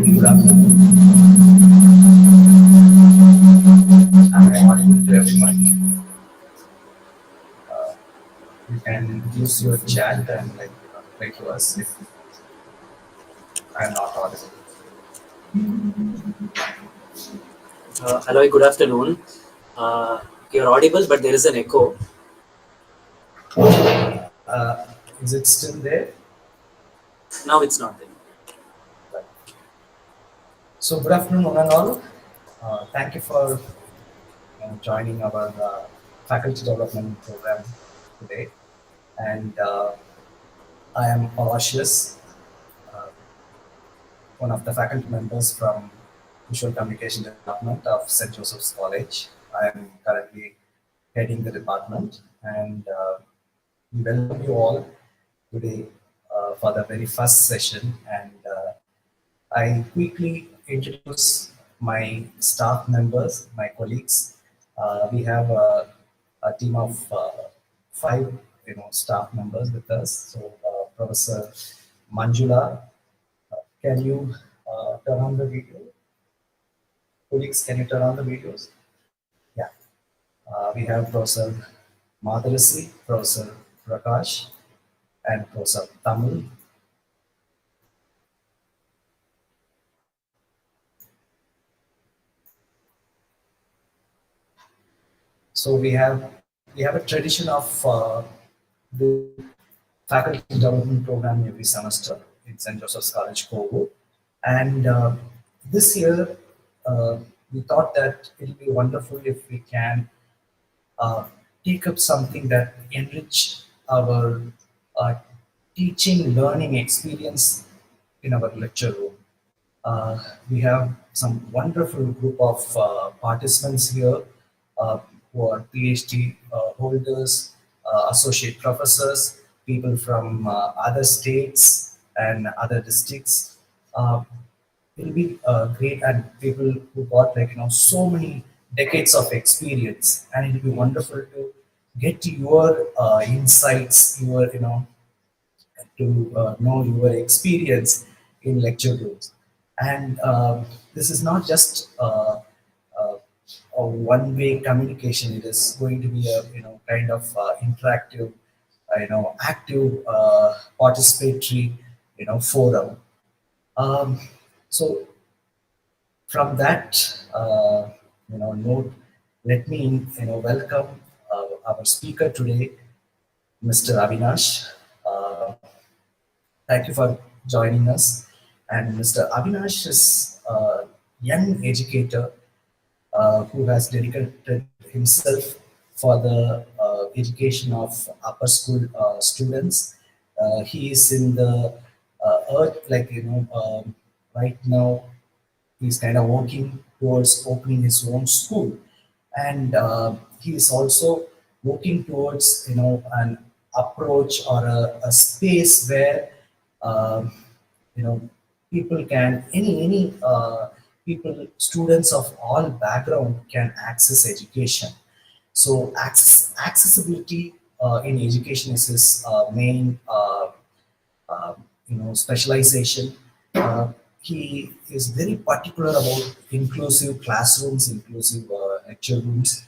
Good afternoon. I'm audible to everyone. You can use your chat and like to us if I'm not audible. Hello, good afternoon. You're audible, but there is an echo. Uh, is it still there? Now it's not there. Right. So good afternoon, one and all. Thank you for joining our faculty development program today. And I am Aloysius, uh, one of the faculty members from Visual Communication Department of St. Joseph's College. I am currently heading the department, and we welcome you all today for the very first session. And I quickly introduce my staff members, my colleagues. We have a team of five, staff members with us. So, Professor Manjula, can you turn on the video? Colleagues, can you turn on the videos? Yeah. We have Professor Madhurasi, Professor Prakash, and Professor Tamil. So we have a tradition of the faculty development program every semester in St. Joseph's College, Kovur. And this year, we thought that it would be wonderful if we can uh, take up something that enrich our uh, teaching learning experience in our lecture room. We have some wonderful group of participants here who are PhD holders, associate professors, people from other states and other districts. Uh, it'll be great, and people who got so many decades of experience, and it'll be wonderful to get your insights, your to know your experience in lecture rooms. And this is not just a one-way communication. It is going to be a kind of interactive, active, participatory, forum. Um, so from that note, let me welcome our speaker today, Mr. Avinash. Uh, Thank you for joining us. And Mr. Avinash is a young educator who has dedicated himself for the education of upper school students. He is in the earth, right now he's kind of working towards opening his own school, and he is also working towards an approach or a space where um, you know people can any people, students of all background can access education. So accessibility in education is his main uh, specialization. He is very particular about inclusive classrooms, inclusive lecture rooms.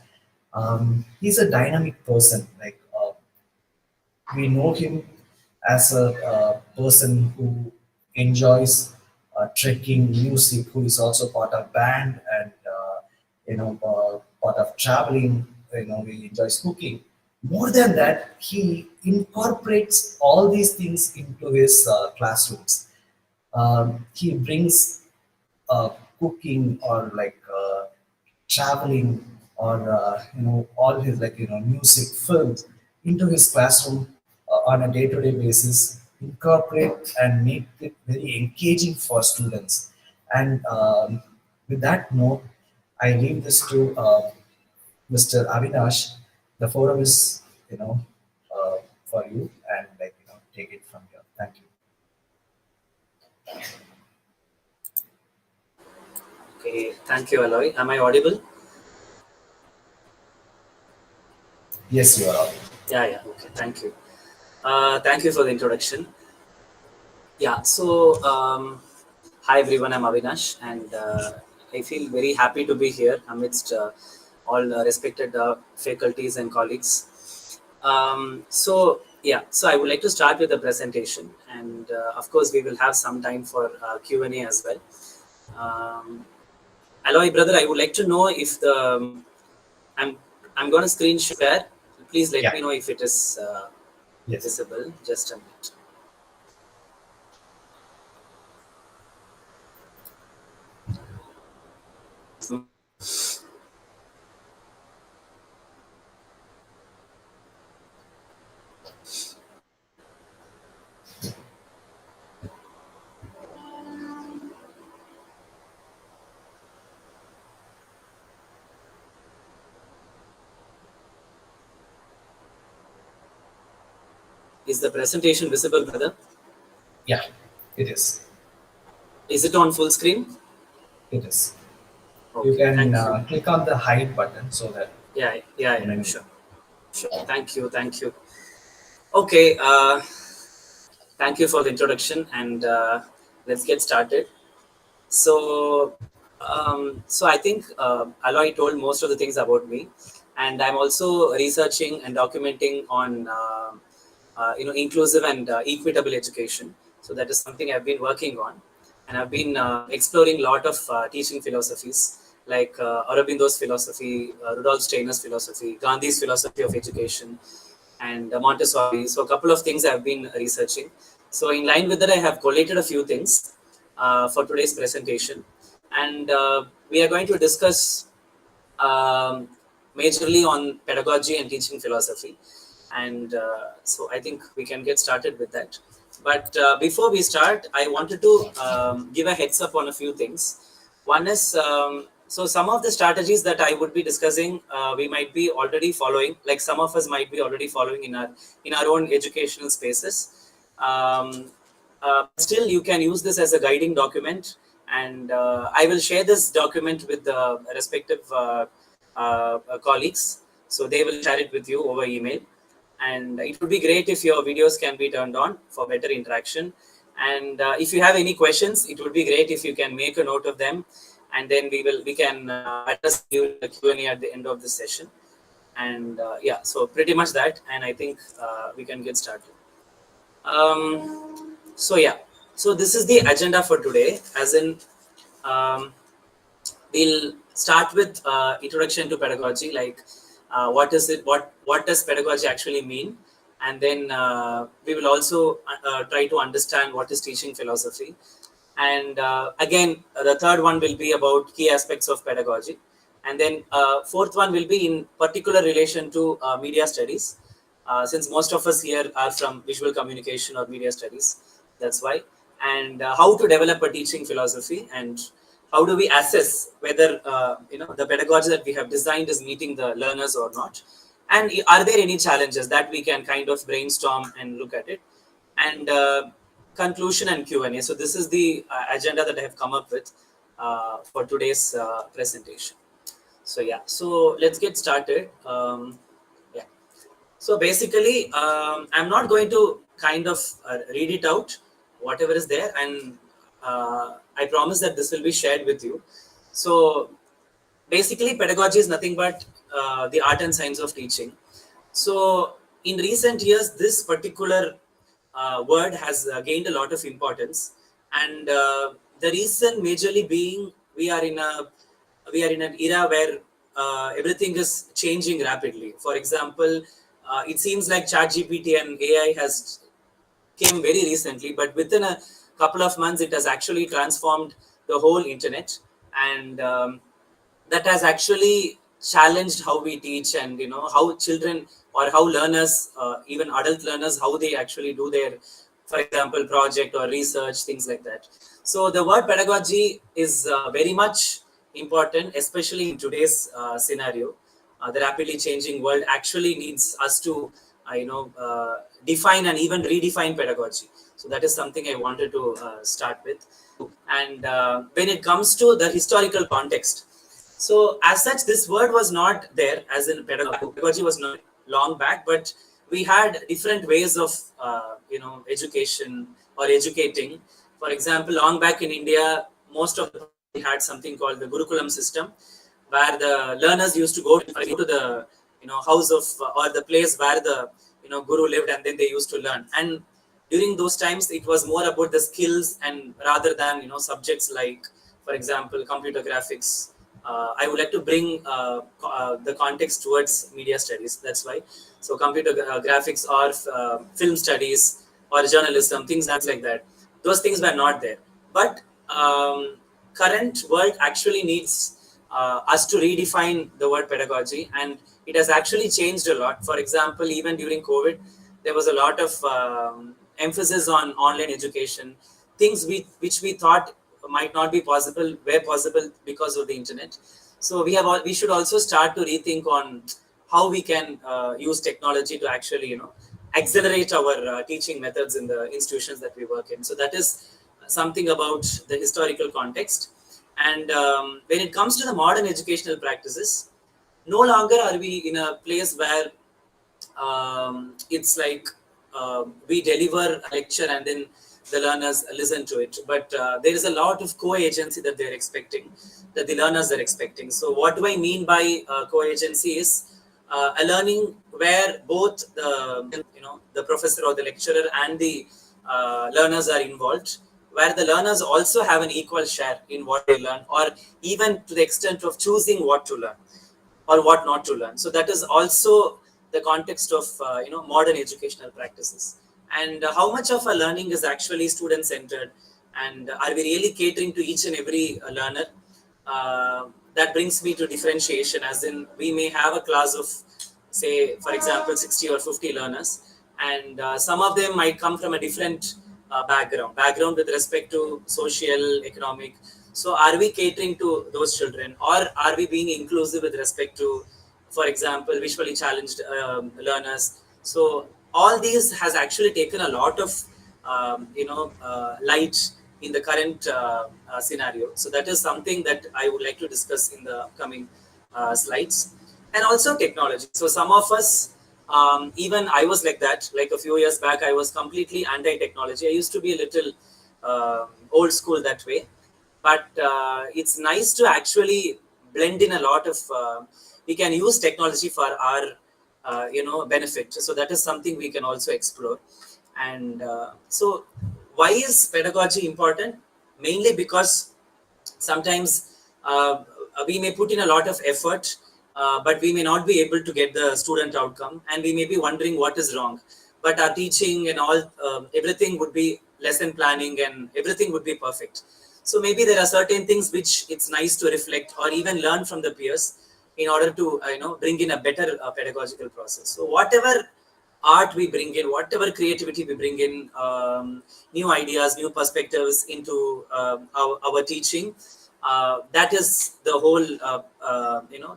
He's a dynamic person. We know him as a person who enjoys trekking, music, who is also part of band, and part of traveling. He enjoys cooking. More than that, he incorporates all these things into his classrooms. He brings cooking, or traveling, or all his music, films into his classroom on a day-to-day basis, incorporate and make it very engaging for students. And with that note, I leave this to Mr. Avinash. The forum is for you, and take it from here. Thank you. Okay, thank you, Aloy. Am I audible? Yes, you are all. Yeah. Okay, thank you. Thank you for the introduction. Yeah, so hi everyone, I'm Avinash, and I feel very happy to be here amidst all respected faculties and colleagues. So I would like to start with the presentation, and of course we will have some time for Q&A as well. Aloy, brother, I would like to know if I'm I'm going to screen share. Please let Yeah. me know if it is Yes. visible. Just a minute. Is the presentation visible, brother? Yeah, it is. Is it on full screen? It is. You Okay, can thank you. click on the hide button so that Yeah, many. sure, sure. Thank you. Okay, thank you for the introduction, and let's get started. So, so I think Aloy told most of the things about me, and I'm also researching and documenting on inclusive and equitable education. So that is something I've been working on, and I've been exploring a lot of teaching philosophies like Aurobindo's philosophy, Rudolf Steiner's philosophy, Gandhi's philosophy of education, and Montessori. So a couple of things I've been researching. So in line with that, I have collated a few things for today's presentation, and we are going to discuss um, majorly on pedagogy and teaching philosophy. And so I think we can get started with that. But before we start, I wanted to give a heads up on a few things. One is so some of the strategies that I would be discussing, we might be already following. Like some of us might be already following in our own educational spaces. Still, you can use this as a guiding document, and I will share this document with the respective colleagues, so they will share it with you over email. And it would be great if your videos can be turned on for better interaction. And if you have any questions, it would be great if you can make a note of them, and then we can address you the Q&A at the end of this session. And yeah, so pretty much that, and I think we can get started. So yeah, so this is the agenda for today, as in um, we'll start with introduction to pedagogy, like what is it, what does pedagogy actually mean, and then we will also try to understand what is teaching philosophy. And again, the third one will be about key aspects of pedagogy, and then fourth one will be in particular relation to media studies, since most of us here are from visual communication or media studies, that's why. And how to develop a teaching philosophy, and how do we assess whether the pedagogy that we have designed is meeting the learners or not, and are there any challenges that we can kind of brainstorm and look at it. And conclusion and Q&A. So this is the agenda that I have come up with for today's presentation. So yeah, so let's get started. Yeah, so basically, I'm not going to kind of read it out, whatever is there, and I promise that this will be shared with you. So basically, pedagogy is nothing but the art and science of teaching. So in recent years, this particular word has gained a lot of importance, and the reason majorly being we are in an era where everything is changing rapidly. For example, it seems like ChatGPT and AI has came very recently, but within a couple of months, it has actually transformed the whole internet, and that has actually challenged how we teach, and how children or how learners, even adult learners, how they actually do their, for example, project or research, things like that. So the word pedagogy is very much important, especially in today's scenario. The rapidly changing world actually needs us to define and even redefine pedagogy. So that is something I wanted to start with. And when it comes to the historical context, so as such, this word was not there as in pedagogy. Pedagogy was not long back, but we had different ways of education or educating. For example, long back in India, most of the we had something called the Gurukulam system, where the learners used to go to the house of or the place where the guru lived, and then they used to learn. And during those times, it was more about the skills, and rather than subjects like, for example, computer graphics I would like to bring the context towards media studies. That's why. So computer graphics or film studies or journalism, things like that. Those things were not there. But current world actually needs us to redefine the word pedagogy, and it has actually changed a lot. For example, even during COVID, there was a lot of emphasis on online education. Things which we thought might not be possible were possible because of the internet. So we should also start to rethink on how we can use technology to actually accelerate our teaching methods in the institutions that we work in. So that is something about the historical context. And when it comes to the modern educational practices, no longer are we in a place where it's like we deliver a lecture and then the learners listen to it, but there is a lot of co-agency that they're expecting, that the learners are expecting. So what do I mean by co-agency is a learning where both the professor or the lecturer and the learners are involved, where the learners also have an equal share in what they learn, or even to the extent of choosing what to learn or what not to learn. So that is also the context of modern educational practices. And how much of our learning is actually student centered, and are we really catering to each and every learner? That brings me to differentiation, as in we may have a class of, say, for example, 60 or 50 learners, and some of them might come from a different background with respect to social, economic. So are we catering to those children, or are we being inclusive with respect to, for example, visually challenged learners? So all these has actually taken a lot of light in the current scenario. So that is something that I would like to discuss in the coming slides. And also technology. So some of us, even I was like that. Like a few years back, I was completely anti-technology. I used to be a little old school that way. But it's nice to actually blend in a lot of. We can use technology for our benefit. So that is something we can also explore. And so why is pedagogy important? Mainly because sometimes we may put in a lot of effort, but we may not be able to get the student outcome, and we may be wondering what is wrong. But our teaching and all, everything would be lesson planning and everything would be perfect. So maybe there are certain things which it's nice to reflect or even learn from the peers in order to bring in a better pedagogical process. So whatever art we bring in, whatever creativity we bring in, new ideas, new perspectives into our teaching, that is the whole,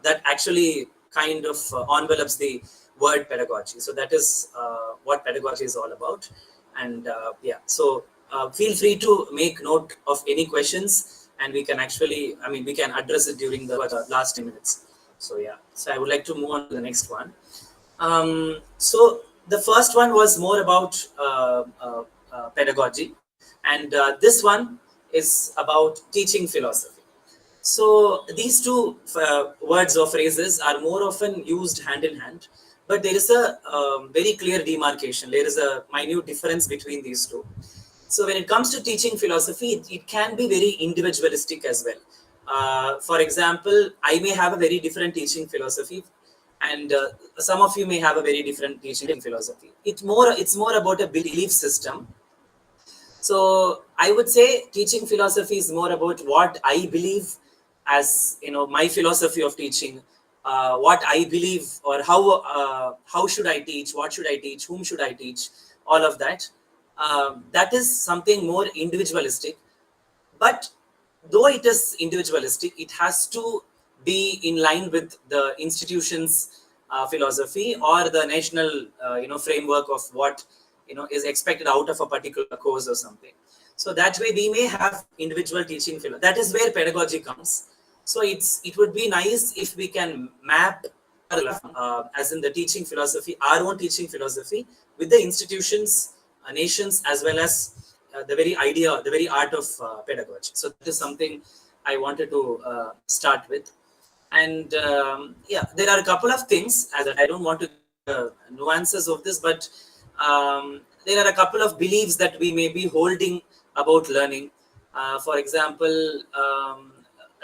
that actually kind of envelops the word pedagogy. So that is what pedagogy is all about. And yeah, so feel free to make note of any questions, and we can actually, we can address it during the last 10 minutes. So yeah, so I would like to move on to the next one. So the first one was more about pedagogy, and this one is about teaching philosophy. So these two words or phrases are more often used hand in hand, but there is a very clear demarcation. There is a minute difference between these two. So when it comes to teaching philosophy, it can be very individualistic as well. For example, I may have a very different teaching philosophy, and some of you may have a very different teaching philosophy. It's more about a belief system. So I would say teaching philosophy is more about what I believe, as my philosophy of teaching, what I believe, or how should I teach, what should I teach, whom should I teach, all of that. That is something more individualistic. But though it is individualistic, it has to be in line with the institution's philosophy or the national framework of what is expected out of a particular course or something. So that way we may have individual teaching philosophy. That is where pedagogy comes. So it would be nice if we can map as in the teaching philosophy, our own teaching philosophy, with the institutions, nations, as well as the very idea, the very art of pedagogy. So that is something I wanted to start with. And yeah, there are a couple of things, as I don't want to nuances of this, but there are a couple of beliefs that we may be holding about learning. For example,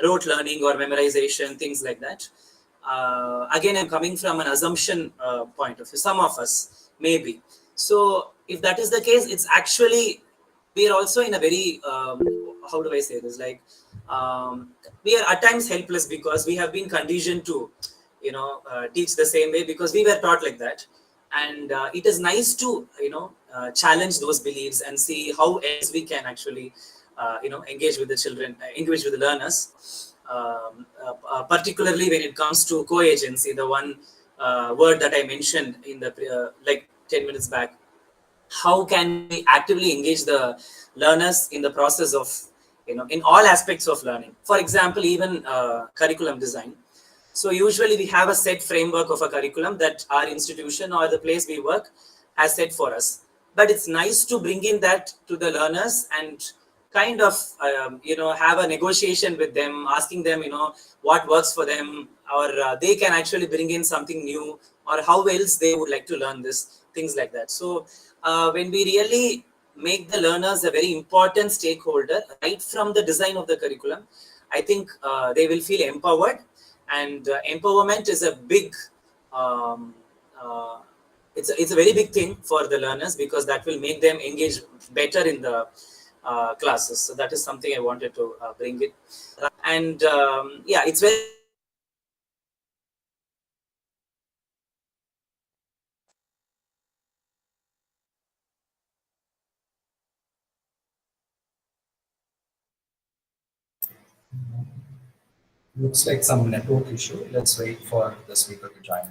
rote learning or memorization, things like that. Again, I'm coming from an assumption point of view. Some of us, maybe. So if that is the case, it's actually, we are also in a very, how do I say this? Like, we are at times helpless because we have been conditioned to, teach the same way because we were taught like that. And it is nice to, challenge those beliefs and see how else we can actually, engage with the children, engage with the learners. Particularly when it comes to co-agency, the one word that I mentioned in the like 10 minutes back. How can we actively engage the learners in the process of, in all aspects of learning? For example, even curriculum design. So usually we have a set framework of a curriculum that our institution or the place we work has set for us. But it's nice to bring in that to the learners and kind of, have a negotiation with them, asking them, what works for them, or they can actually bring in something new, or how else they would like to learn this, things like that. So when we really make the learners a very important stakeholder right from the design of the curriculum, I think they will feel empowered. And empowerment is a big, um, uh, it's a very big thing for the learners because that will make them engage better in the classes. So that is something I wanted to bring it. And yeah, it's very Looks like some network issue. Let's wait for the speaker to join.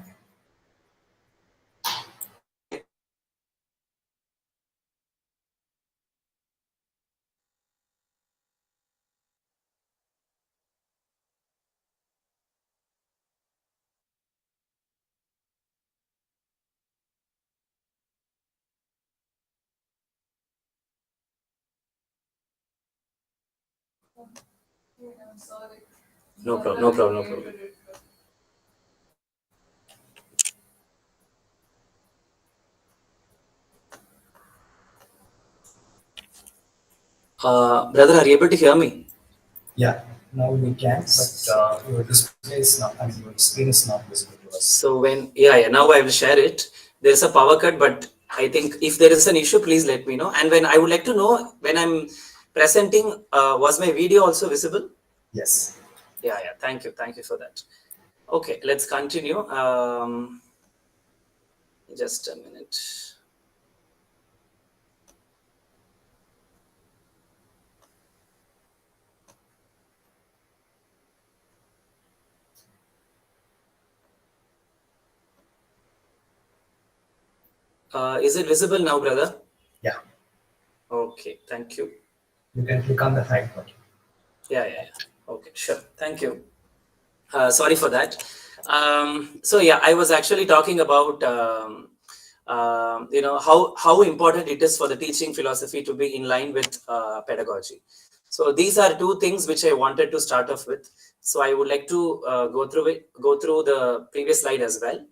no problem, no problem, no problem. Brother, are you able to hear me? Yeah, now we can, but your display is not, I mean, your screen is not visible to us. So when, yeah, now I will share it. There's a power cut, but I think if there is an issue, please let me know. And when I would like to know when I'm presenting, was my video also visible? Yes. Yeah. Thank you for that. Okay, let's continue. Just a minute. Is it visible now, brother? Yeah. Okay, thank you. You can click on the hide button. Yeah. Okay, sure. Thank you. Sorry for that. So yeah, I was actually talking about how important it is for the teaching philosophy to be in line with pedagogy. So these are two things which I wanted to start off with. So I would like to go through the previous slide as well.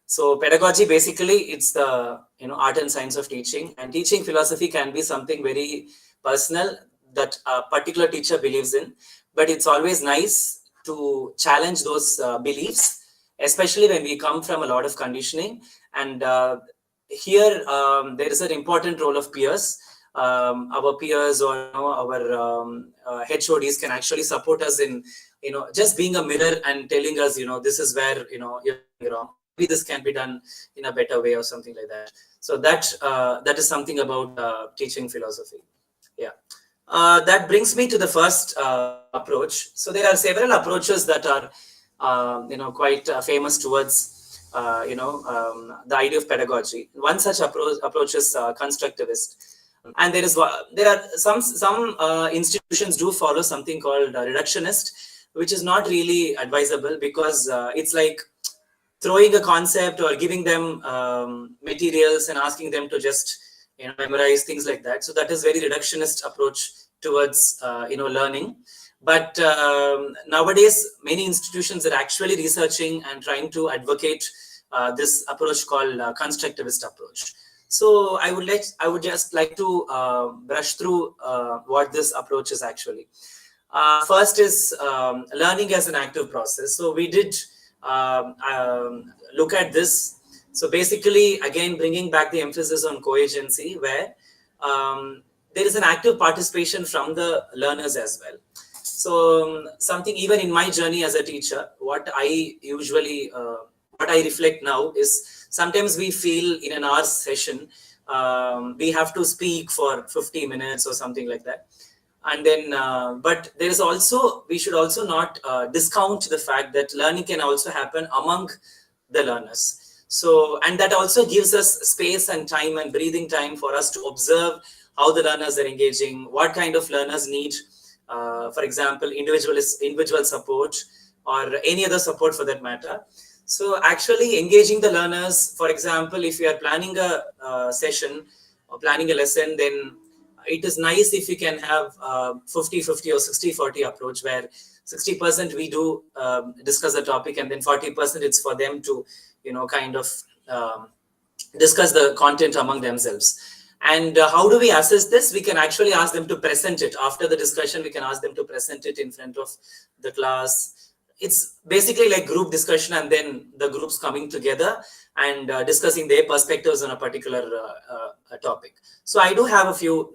So pedagogy, basically it's the art and science of teaching, and teaching philosophy can be something very personal that a particular teacher believes in, but it's always nice to challenge those beliefs, especially when we come from a lot of conditioning. And here there is an important role of peers. Our peers or our HODs can actually support us in just being a mirror and telling us this is where you're wrong. Maybe this can be done in a better way or something like that. So that is something about teaching philosophy. Yeah. That brings me to the first approach. So there are several approaches that are, quite famous towards, the idea of pedagogy. One such approach is constructivist, and there are some institutions do follow something called reductionist, which is not really advisable because it's like throwing a concept or giving them materials and asking them to just memorize things like that. So that is very reductionist approach towards learning. But nowadays many institutions are actually researching and trying to advocate this approach called constructivist approach. So I would just like to brush through what this approach is actually. First is learning as an active process. So we did look at this. So basically, again, bringing back the emphasis on co-agency, where there is an active participation from the learners as well. So something, even in my journey as a teacher, what I reflect now is sometimes we feel in an hour session, we have to speak for 50 minutes or something like that. And then but there is also, we should also not discount the fact that learning can also happen among the learners. So, and that also gives us space and time and breathing time for us to observe how the learners are engaging, what kind of learners need for example individual support or any other support for that matter. So actually engaging the learners, for example, if you are planning a session or planning a lesson, then it is nice if we can have 50-50 or 60-40 approach, where 60% we do discuss the topic, and then 40% it's for them to, kind of discuss the content among themselves. And how do we assess this? We can actually ask them to present it after the discussion. We can ask them to present it in front of the class. It's basically like group discussion, and then the groups coming together and discussing their perspectives on a particular topic. So I do have a few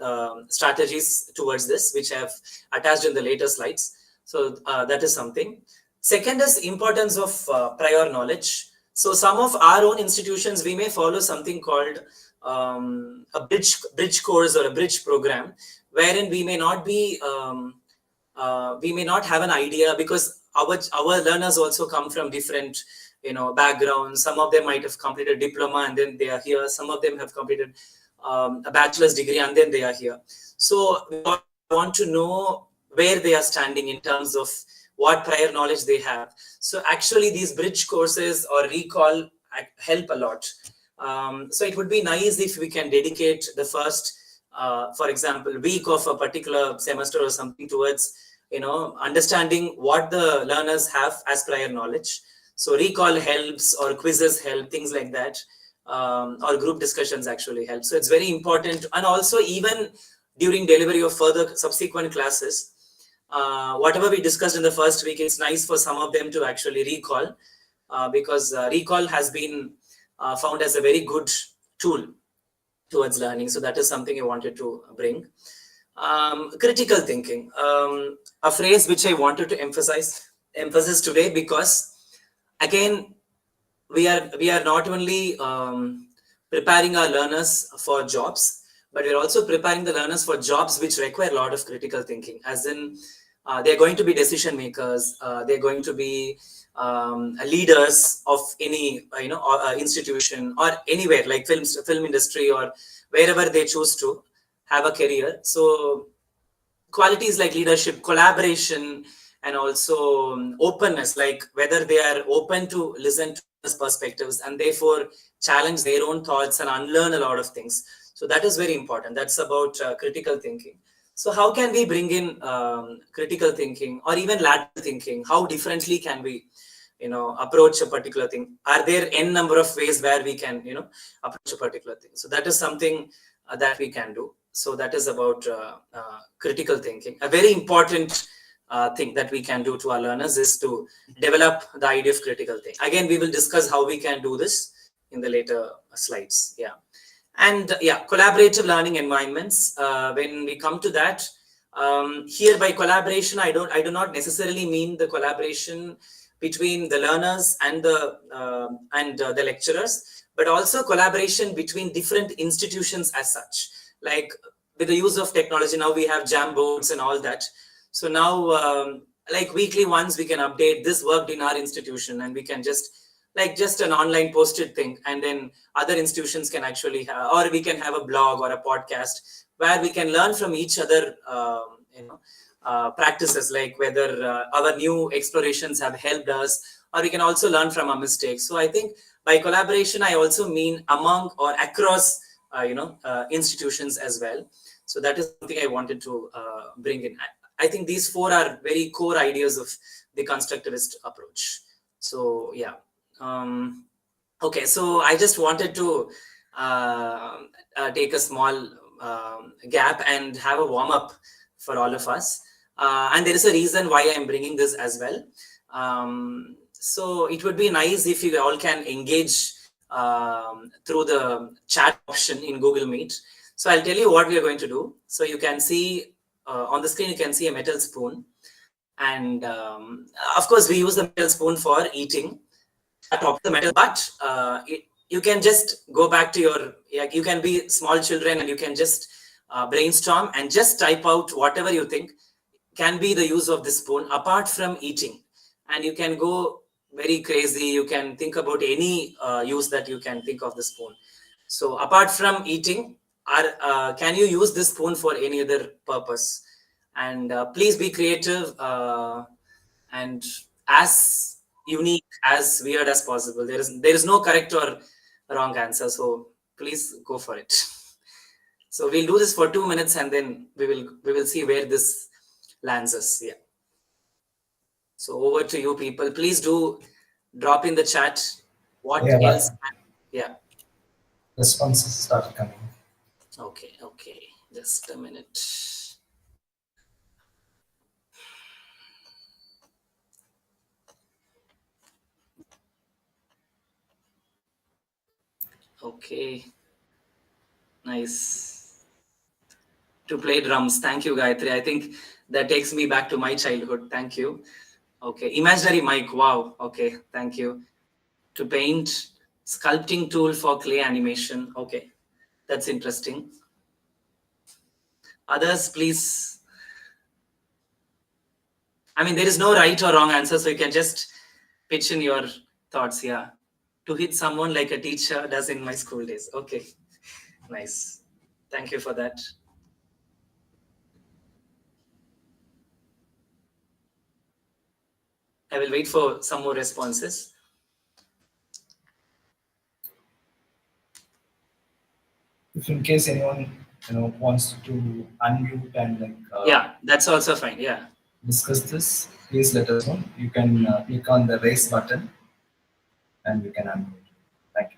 strategies towards this, which I have attached in the later slides. So that is something. Second is importance of prior knowledge. So some of our own institutions, we may follow something called a bridge course or a bridge program, wherein we may not be we may not have an idea, because our learners also come from different backgrounds. Some of them might have completed diploma and then they are here. Some of them have completed a bachelor's degree and then they are here. So we want to know where they are standing in terms of what prior knowledge they have. So actually these bridge courses or recall help a lot. So it would be nice if we can dedicate the first for example week of a particular semester or something towards understanding what the learners have as prior knowledge. So recall helps, or quizzes help, things like that, or group discussions actually help. So it's very important. And also even during delivery of further subsequent classes, whatever we discussed in the first week, it's nice for some of them to actually recall, because recall has been found as a very good tool towards learning. So that is something I wanted to bring. Critical thinking, a phrase which I wanted to emphasize today, because again we are not only preparing our learners for jobs, but we're also preparing the learners for jobs which require a lot of critical thinking, as in they're going to be decision makers, they're going to be leaders of any institution or anywhere, like film industry or wherever they choose to have a career. So qualities like leadership, collaboration, and also openness, like whether they are open to listen to others' perspectives and therefore challenge their own thoughts and unlearn a lot of things. So that is very important. That's about critical thinking. So how can we bring in critical thinking or even lateral thinking? How differently can we approach a particular thing? Are there n number of ways where we can approach a particular thing? So that is something that we can do. So that is about critical thinking. A very important thing that we can do to our learners is to develop the idea of critical thinking. Again, we will discuss how we can do this in the later slides. Yeah. And yeah, collaborative learning environments. When we come to that, here by collaboration, I do not necessarily mean the collaboration between the learners and the lecturers, but also collaboration between different institutions as such. Like with the use of technology, now we have jam boards and all that. So now like weekly once we can update this worked in our institution, and we can just an online posted thing, and then other institutions can actually have, or we can have a blog or a podcast where we can learn from each other practices, like whether our new explorations have helped us, or we can also learn from our mistakes. So I think by collaboration I also mean among or across institutions as well. So that is something I wanted to bring in. I think these four are very core ideas of the constructivist approach. So yeah. Okay, so I just wanted to take a small gap and have a warm up for all of us. And there is a reason why I'm bringing this as well. So it would be nice if you all can engage through the chat option in Google Meet. So I'll tell you what we are going to do. So you can see on the screen, you can see a metal spoon. And of course, we use the metal spoon for eating. Top the metal, but you can just go back to your, you can be small children and you can just brainstorm and just type out whatever you think can be the use of the spoon apart from eating. And you can go very crazy. You can think about any use that you can think of the spoon. So apart from eating, can you use this spoon for any other purpose? And please be creative and as unique, as weird as possible. There is no correct or wrong answer. So please go for it. So we'll do this for 2 minutes and then we will see where this lands us. Yeah. So over to you, people. Please do drop in the chat what Yeah, else. but Yeah. responses start coming. Okay. Just a minute. Okay. Nice. To play drums. Thank you, Gayatri. I think that takes me back to my childhood. Thank you. Okay. Imaginary mic. Wow. Okay. Thank you. To paint. Sculpting tool for clay animation. Okay. That's interesting. Others, please. I mean, there is no right or wrong answer, so you can just pitch in your thoughts. Yeah. To hit someone like a teacher does in my school days. Okay. Nice. Thank you for that. I will wait for some more responses. If in case anyone wants to unmute and Yeah, that's also fine. Yeah. discuss this, please let us know. You can click on the raise button and you can unmute. Thank you.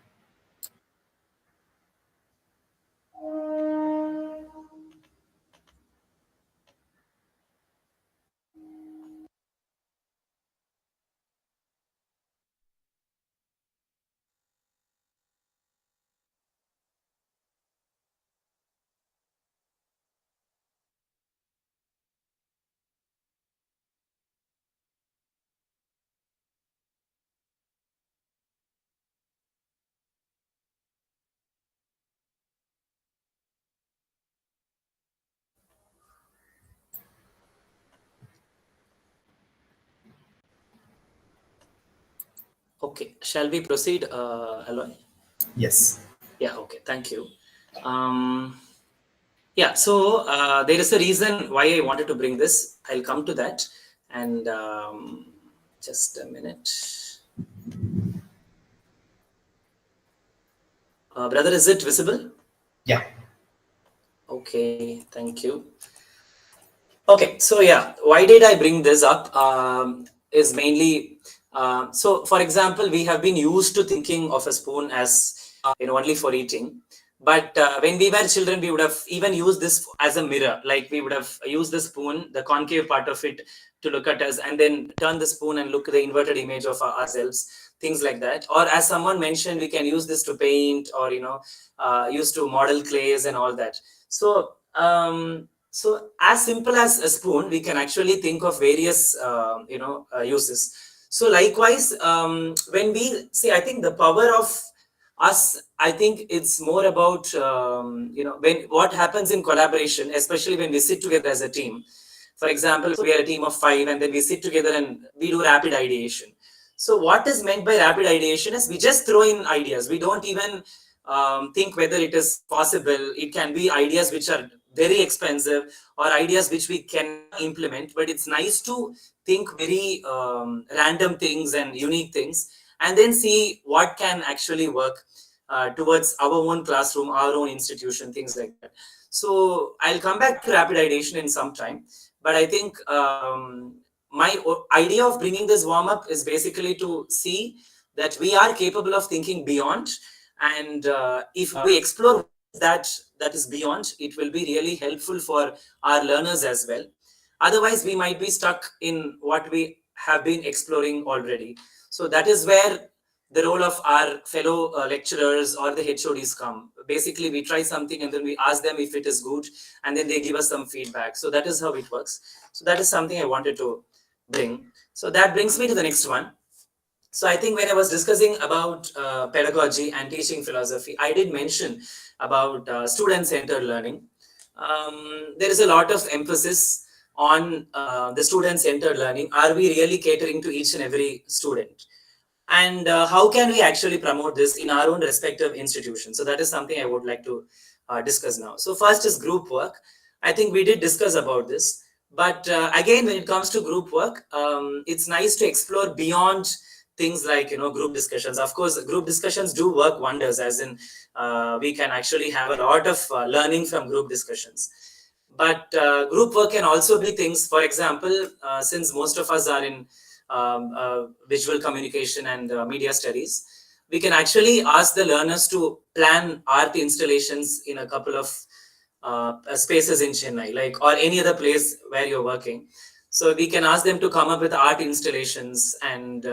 Okay. Shall we proceed, Aloy? Yes. Yeah. Okay. Thank you. Yeah. So there is a reason why I wanted to bring this. I'll come to that. And just a minute. Brother, is it visible? Yeah. Okay. Thank you. Okay, so yeah, why did I bring this up? Is mainly so. For example, we have been used to thinking of a spoon as only for eating. But when we were children, we would have even used this as a mirror. Like we would have used the spoon, the concave part of it, to look at us, and then turn the spoon and look at the inverted image of ourselves. Things like that. Or as someone mentioned, we can use this to paint, or use to model clays and all that. So as simple as a spoon, we can actually think of various uses. So likewise, when we see, I think the power of us, I think it's more about when what happens in collaboration, especially when we sit together as a team. For example, we are a team of 5 and then we sit together and we do rapid ideation. So what is meant by rapid ideation is we just throw in ideas. We don't even think whether it is possible. It can be ideas which are very expensive or ideas which we can implement, but it's nice to think very random things and unique things and then see what can actually work towards our own classroom, our own institution, things like that. So I'll come back to rapid ideation in some time, but I think my idea of bringing this warm up is basically to see that we are capable of thinking beyond, and if we explore that is beyond, it will be really helpful for our learners as well. Otherwise, we might be stuck in what we have been exploring already. So that is where the role of our fellow lecturers or the HODs come. Basically, we try something and then we ask them if it is good, and then they give us some feedback. So that is how it works. So that is something I wanted to bring. So that brings me to the next one. So I think when I was discussing about pedagogy and teaching philosophy, I did mention about student-centered learning. There is a lot of emphasis on the student-centered learning. Are we really catering to each and every student? And how can we actually promote this in our own respective institutions? So that is something I would like to discuss now. So first is group work. I think we did discuss about this, but again, when it comes to group work, it's nice to explore beyond things like, group discussions. Of course, group discussions do work wonders, as in we can actually have a lot of learning from group discussions. But group work can also be things, for example, since most of us are in visual communication and media studies, we can actually ask the learners to plan art installations in a couple of spaces in Chennai, like, or any other place where you're working. So we can ask them to come up with art installations, and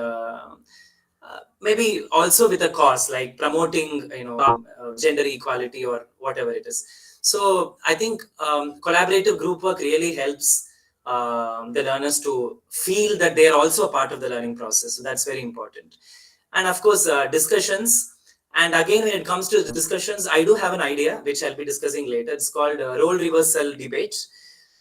maybe also with a cause like promoting, gender equality or whatever it is. So I think collaborative group work really helps the learners to feel that they are also a part of the learning process. So that's very important. And of course, discussions. And again, when it comes to discussions, I do have an idea which I'll be discussing later. It's called role reversal debate,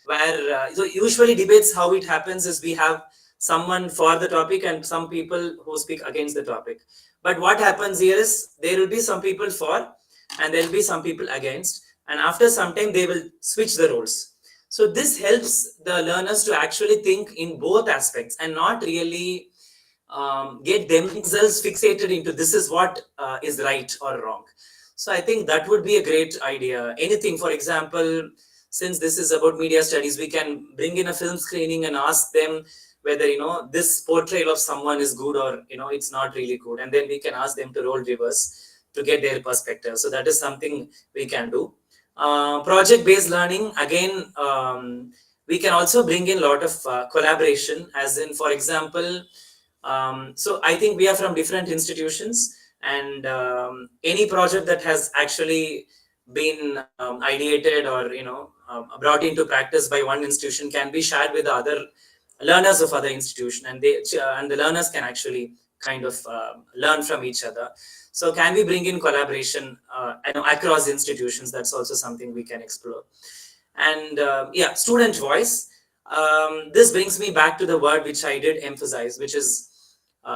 where so usually debates, how it happens is we have someone for the topic and some people who speak against the topic. But what happens here is there will be some people for and there will be some people against, and after some time they will switch the roles. So this helps the learners to actually think in both aspects and not really get themselves fixated into this is what is right or wrong. So I think that would be a great idea. Anything, for example, since this is about media studies, we can bring in a film screening and ask them whether this portrayal of someone is good or it's not really good, and then we can ask them to role reverse to get their perspective. So that is something we can do. Project based learning, again, we can also bring in a lot of collaboration, as in, for example, so I think we are from different institutions, and any project that has actually been ideated or brought into practice by one institution can be shared with the other learners of other institution, and the learners can actually kind of learn from each other. So can we bring in collaboration across institutions? That's also something we can explore. And yeah, student voice. This brings me back to the word which I did emphasize, which is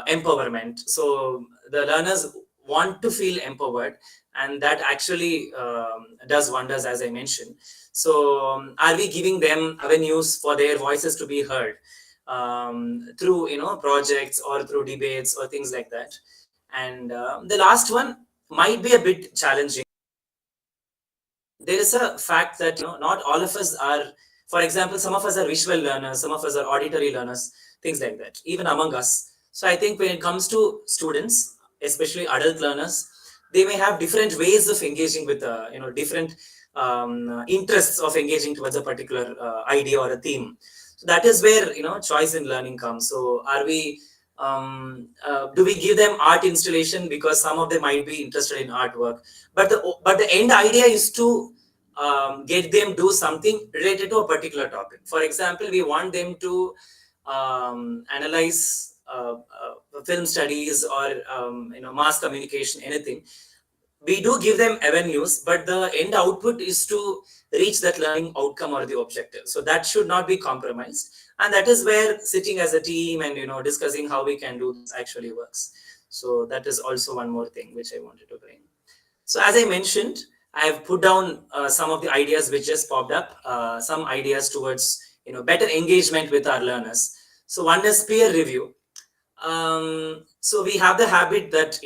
empowerment. So the learners want to feel empowered, and that actually does wonders, as I mentioned. So are we giving them avenues for their voices to be heard through projects or through debates or things like that? And the last one might be a bit challenging. There is a fact that not all of us are, for example, some of us are visual learners, some of us are auditory learners, things like that, even among us. So I think when it comes to students, especially adult learners, they may have different ways of engaging with different interests of engaging towards a particular idea or a theme. So that is where choice in learning comes. So are we do we give them art installation because some of them might be interested in artwork, but the end idea is to get them do something related to a particular topic. For example, we want them to analyze film studies or mass communication, anything. We do give them avenues, but the end output is to reach that learning outcome or the objective. So that should not be compromised, and that is where sitting as a team and discussing how we can do this actually works. So that is also one more thing which I wanted to bring. So as I mentioned, I have put down some of the ideas which just popped up, some ideas towards better engagement with our learners. So one is peer review. So we have the habit that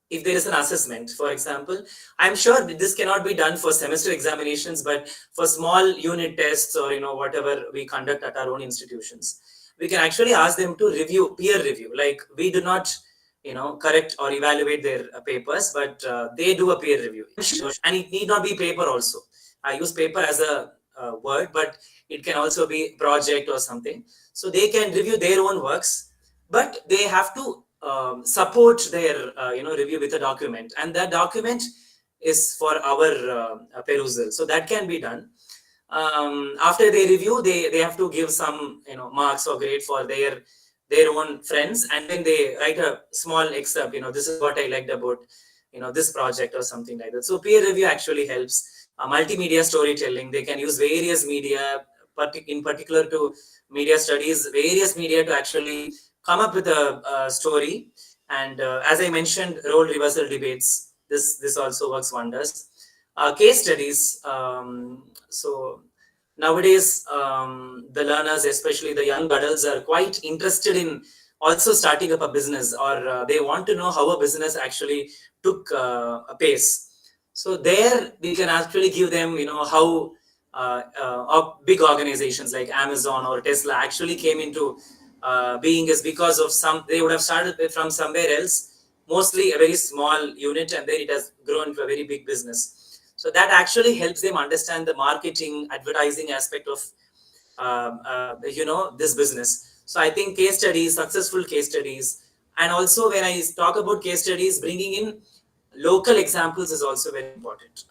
if there is an assessment, for example, I'm sure this cannot be done for semester examinations, but for small unit tests or whatever we conduct at our own institutions, we can actually ask them to review, peer review. Like, we do not correct or evaluate their papers, but they do a peer review, and it need not be paper also. I use paper as a word, but it can also be project or something. So they can review their own works, but they have to support their review with a document, and that document is for our perusal. So that can be done. After they review, they have to give some marks or grade for their own friends, and then they write a small excerpt. This is what I liked about this project or something like that. So peer review actually helps. Multimedia storytelling, they can use various media, in particular to media studies, various media to actually come up with a story. And as I mentioned, role reversal debates, this also works wonders. Case studies, so nowadays the learners, especially the young adults, are quite interested in also starting up a business, or they want to know how a business actually took a pace. So there we can actually give them how big organizations like Amazon or Tesla actually came into being, is because of they would have started from somewhere else, mostly a very small unit, and then it has grown to a very big business. So that actually helps them understand the marketing, advertising aspect of this business. So I think case studies, successful case studies, and also when I talk about case studies, bringing in local examples is also very important.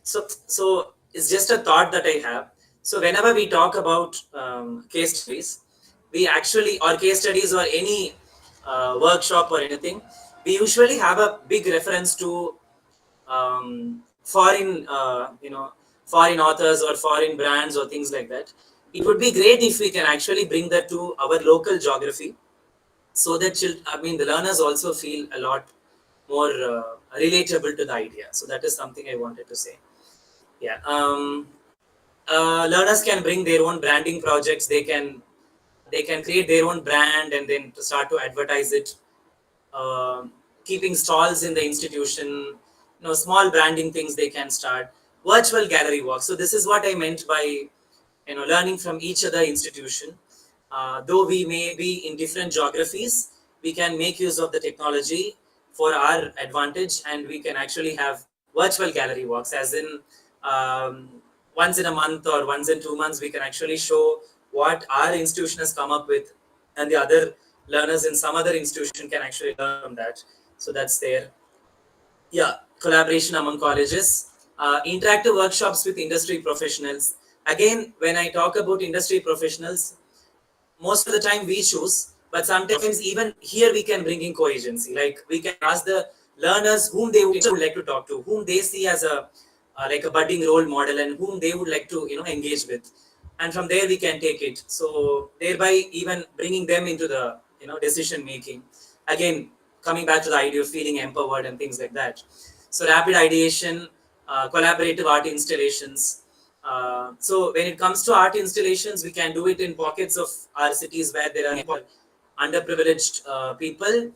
So it's just a thought that I have. So whenever we talk about case studies, we actually, or case studies, or any workshop or anything, we usually have a big reference to foreign foreign authors or foreign brands or things like that. It would be great if we can actually bring that to our local geography, so that the learners also feel a lot more relatable to the idea. So that is something I wanted to say. Yeah. Learners can bring their own branding projects. They can create their own brand and then to start to advertise it, uh, keeping stalls in the institution, small branding things they can start. Virtual gallery walk. So this is what I meant by learning from each other institution. Though we may be in different geographies, we can make use of the technology for our advantage, and we can actually have virtual gallery walks, as in um, once in a month or once in 2 months, we can actually show what our institution has come up with, and the other learners in some other institution can actually learn from that. So that's there. Yeah, collaboration among colleges, interactive workshops with industry professionals. Again, when I talk about industry professionals, most of the time we choose, but sometimes even here we can bring in co-agency. Like we can ask the learners whom they would like to talk to, whom they see as a like a budding role model, and whom they would like to engage with, and from there we can take it. So thereby even bringing them into the decision making. Again, coming back to the idea of feeling empowered and things like that. So rapid ideation, collaborative art installations. So when it comes to art installations, we can do it in pockets of our cities where there are underprivileged people.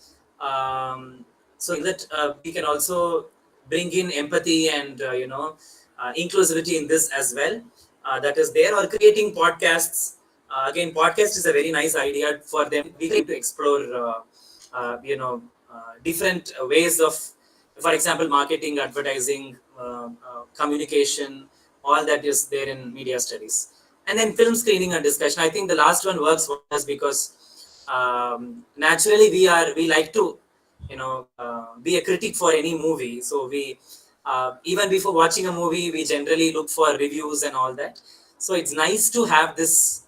So that we can also bring in empathy and inclusivity in this as well. That is there. Or creating podcasts. Again, podcast is a very nice idea for them. We need to explore different ways of, for example, marketing, advertising, communication, all that is there in media studies. And then film screening and discussion. I think the last one works for us because naturally we like to be a critic for any movie. So we even before watching a movie, we generally look for reviews and all that. So it's nice to have this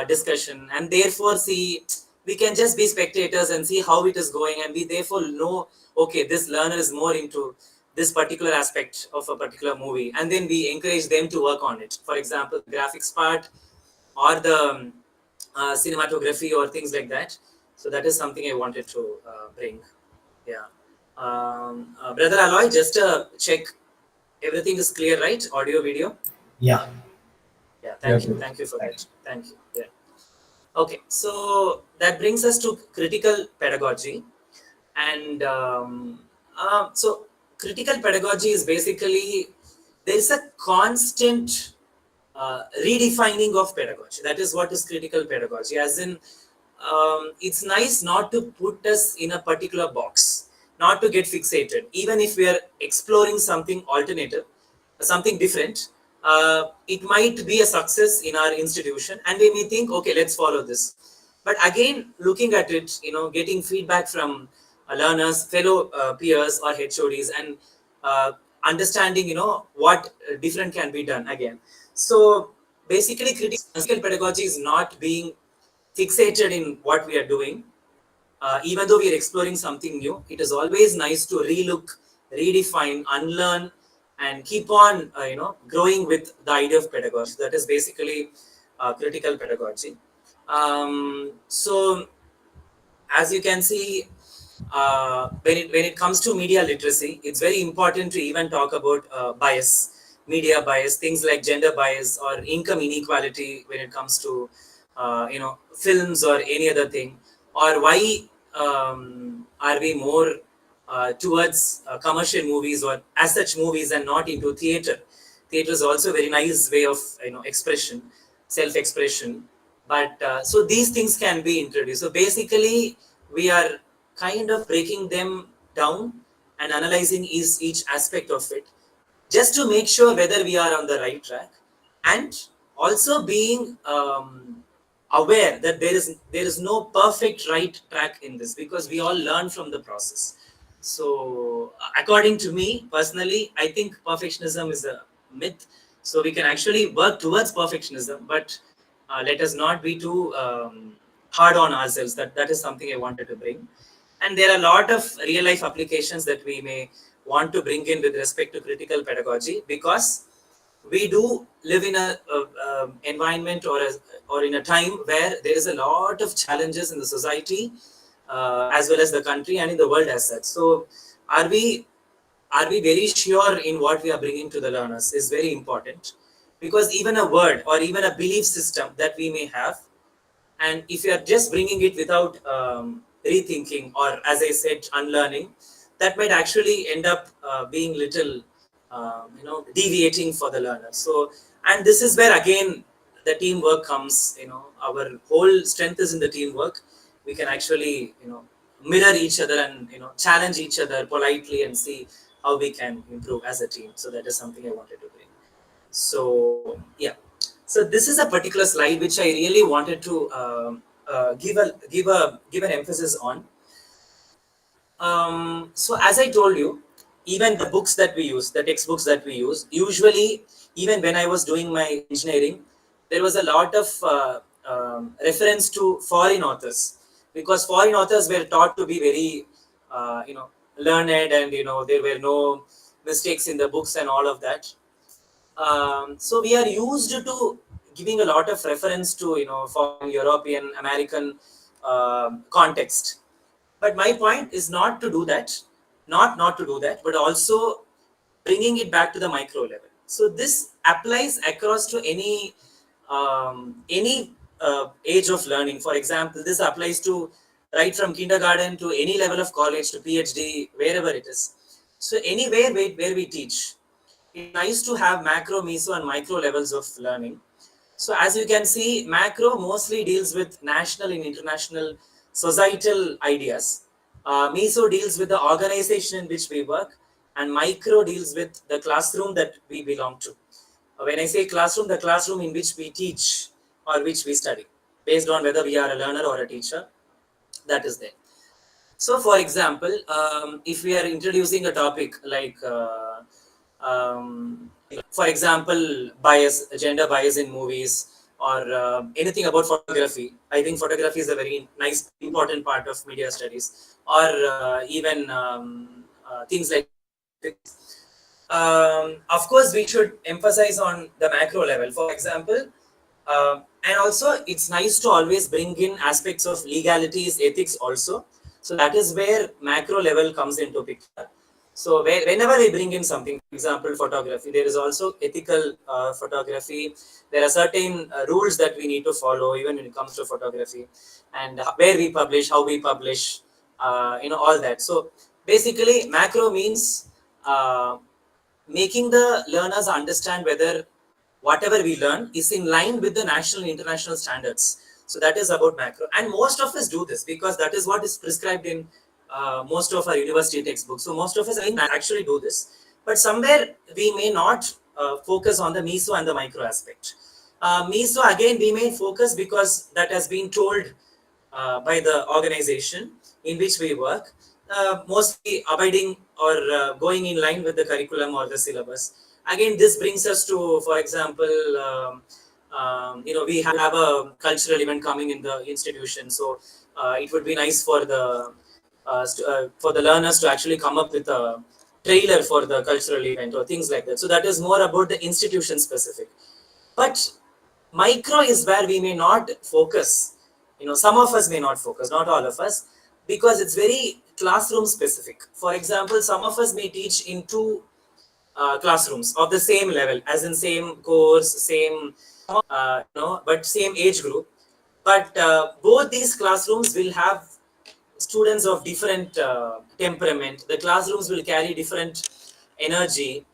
discussion, and therefore see, we can just be spectators and see how it is going, and we therefore know, okay, this learner is more into this particular aspect of a particular movie, and then we encourage them to work on it. For example, the graphics part, or the cinematography, or things like that. So that is something I wanted to bring. Yeah. Brother Aloy, just check everything is clear, right? Audio, video. Yeah. Yeah. Yeah, Thank you. good. Thank you for Thank that. Thank you. Yeah. Okay. So that brings us to critical pedagogy, and so critical pedagogy is basically, there is a constant redefining of pedagogy. That is what is critical pedagogy. As in, it's nice not to put us in a particular box, not to get fixated, even if we are exploring something alternative, something different. it might be a success in our institution, and we may think, okay, let's follow this. But again, looking at it, getting feedback from learners, fellow peers or HODs, and uh, understanding, what different can be done again. So basically, critical pedagogy is not being fixated in what we are doing. Even though we are exploring something new, it is always nice to relook, redefine, unlearn, and keep on, growing with the idea of pedagogy. That is basically critical pedagogy. So, as you can see, when it comes to media literacy, it's very important to even talk about media bias, things like gender bias or income inequality when it comes to films or any other thing, or why are we more towards commercial movies or as such movies and not into theater. Theater is also a very nice way of expression, self-expression. But so these things can be introduced. So basically, we are kind of breaking them down and analyzing each aspect of it, just to make sure whether we are on the right track, and also being aware that there is no perfect right track in this, because we all learn from the process. So according to me personally, I think perfectionism is a myth. So we can actually work towards perfectionism, but let us not be too hard on ourselves. That is something I wanted to bring. And there are a lot of real life applications that we may want to bring in with respect to critical pedagogy, because we do live in a environment, or in a time where there is a lot of challenges in the society, as well as the country and in the world as such. So are we very sure in what we are bringing to the learners is very important, because even a word or even a belief system that we may have, and if you are just bringing it without rethinking, or as I said, unlearning, that might actually end up being little deviating for the learner. So, and this is where again the teamwork comes. Our whole strength is in the teamwork. We can actually mirror each other and challenge each other politely and see how we can improve as a team. So that is something I wanted to bring. So yeah, so this is a particular slide which I really wanted to give an emphasis on. So as I told you, even the books that we use, the textbooks that we use, usually, even when I was doing my engineering, there was a lot of reference to foreign authors, because foreign authors were taught to be very, learned, and there were no mistakes in the books and all of that. So we are used to giving a lot of reference to foreign, European, American context. But my point is not to do that, not to do that, but also bringing it back to the micro level. So this applies across to any age of learning. For example, this applies to right from kindergarten to any level of college to PhD, wherever it is. So anywhere where we teach, it's nice to have macro, meso, and micro levels of learning. So as you can see, macro mostly deals with national and international societal ideas. Meso deals with the organization in which we work, and micro deals with the classroom that we belong to. When I say classroom, the classroom in which we teach or which we study, based on whether we are a learner or a teacher, that is there. So, for example, if we are introducing a topic like, for example, bias, gender bias in movies, or anything about photography, I think photography is a very nice, important part of media studies, or even things like. Of course, we should emphasize on the macro level. For example, and also it's nice to always bring in aspects of legalities, ethics also. So that is where macro level comes into picture. So whenever we bring in something, for example, photography, there is also ethical photography. There are certain rules that we need to follow even when it comes to photography, and where we publish, how we publish, all that. So basically, macro means making the learners understand whether whatever we learn is in line with the national and international standards. So that is about macro, and most of us do this because that is what is prescribed in most of our university textbooks. So most of us actually do this, but somewhere we may not focus on the meso and the micro aspect. Meso, again, we may focus because that has been told by the organization in which we work, mostly abiding or going in line with the curriculum or the syllabus. Again, this brings us to, for example, we have a cultural event coming in the institution, so it would be nice for the learners to actually come up with a trailer for the cultural event or things like that. So that is more about the institution specific. But micro is where we may not focus. Some of us may not focus, not all of us, because it's very classroom specific. For example, some of us may teach in two classrooms of the same level, as in same course, same, but same age group. But both these classrooms will have students of different temperament. The classrooms will carry different energy.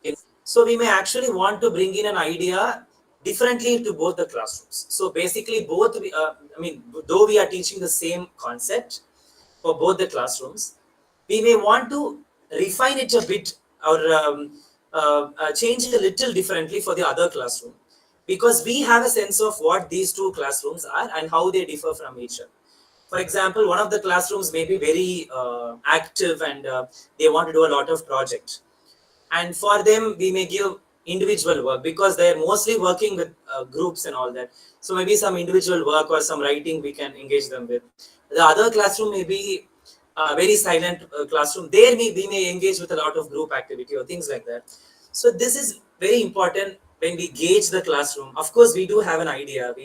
So we may actually want to bring in an idea differently to both the classrooms. So basically, though we are teaching the same concept for both the classrooms, we may want to refine it a bit or change it a little differently for the other classroom, because we have a sense of what these two classrooms are and how they differ from each other. For example, one of the classrooms may be very active and they want to do a lot of project, and for them we may give individual work because they're mostly working with groups and all that. So maybe some individual work or some writing we can engage them with. The other classroom may be a very silent classroom. There we may engage with a lot of group activity or things like that. So this is very important when we gauge the classroom. Of course, we do have an idea.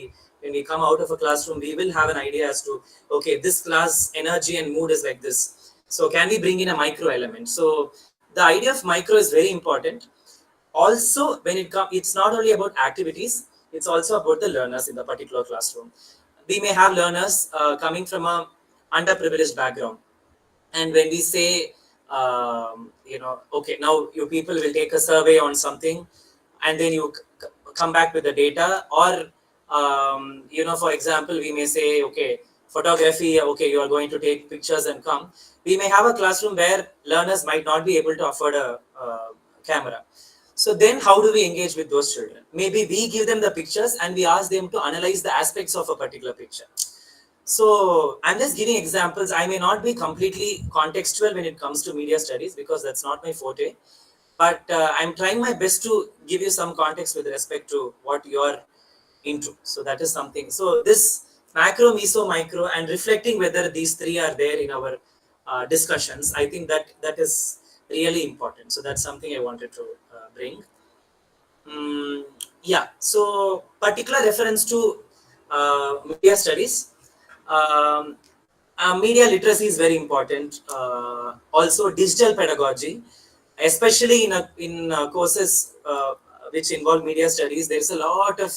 When we come out of a classroom, we will have an idea as to, okay, this class energy and mood is like this. So can we bring in a micro element? So the idea of micro is very important. Also, when it comes, it's not only about activities, it's also about the learners in the particular classroom. We may have learners coming from a underprivileged background, and when we say, okay, now you people will take a survey on something, and then you come back with the data, or for example, we may say, okay, photography, okay, you are going to take pictures and come. We may have a classroom where learners might not be able to afford a camera. So then how do we engage with those children? Maybe we give them the pictures and we ask them to analyze the aspects of a particular picture. So I'm just giving examples. I may not be completely contextual when it comes to media studies because that's not my forte. But I'm trying my best to give you some context with respect to what you're into. So that is something. So this macro, meso, micro, and reflecting whether these three are there in our discussions, I think that is really important. So that's something I wanted to bring. Yeah, so particular reference to media studies. Um, Media literacy is very important. Also, digital pedagogy, especially in courses which involve media studies. There's a lot of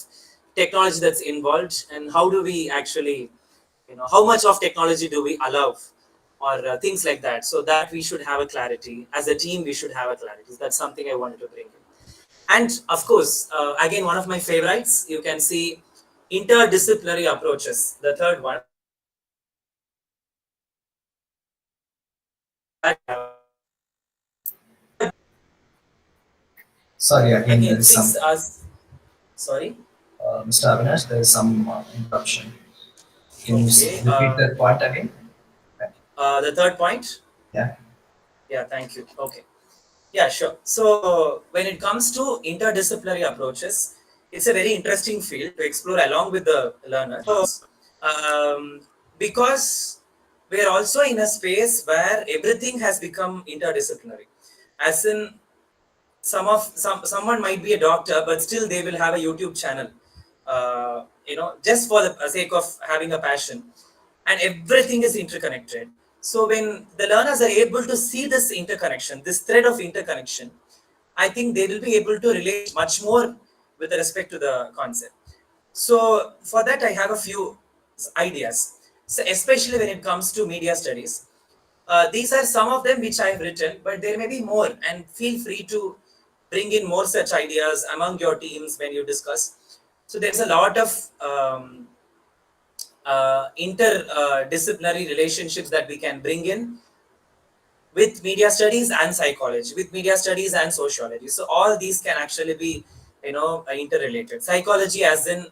technology that's involved, and how do we actually, how much of technology do we allow, or things like that. So that we should have a clarity as a team. We should have a clarity. That's something I wanted to bring in. And of course, again, one of my favorites, you can see interdisciplinary approaches. The third one. Sorry, again, there Again, is some. please ask. Sorry. Mr. Avinash, there is some interruption. Can you Okay. repeat that point again? The third point. Yeah. Yeah, thank you. Okay. Yeah, sure. So when it comes to interdisciplinary approaches, it's a very interesting field to explore along with the learner. Um, because we're also in a space where everything has become interdisciplinary. As in, someone might be a doctor, but still they will have a YouTube channel, just for the sake of having a passion, and everything is interconnected. So when the learners are able to see this interconnection, this thread of interconnection, I think they will be able to relate much more with respect to the concept. So for that, I have a few ideas. So especially when it comes to media studies, these are some of them which I have written, but there may be more, and feel free to bring in more such ideas among your teams when you discuss. So there's a lot of interdisciplinary relationships that we can bring in. with media studies and psychology, with media studies and sociology. So all these can actually be, interrelated. Psychology, as in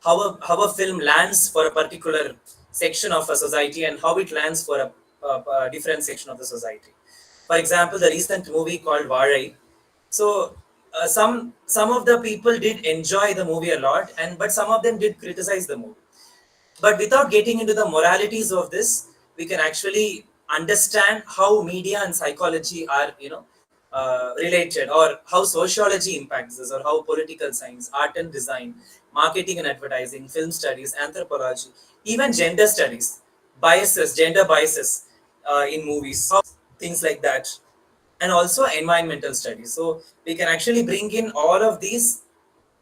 how a film lands for a particular section of a society and how it lands for a different section of the society. For example, the recent movie called Varai. So some of the people did enjoy the movie a lot, and but some of them did criticize the movie. But without getting into the moralities of this, we can actually understand how media and psychology are, related, or how sociology impacts this, or how political science, art and design, marketing and advertising, film studies, anthropology, even gender studies, gender biases in movies, things like that, and also environmental studies. So we can actually bring in all of these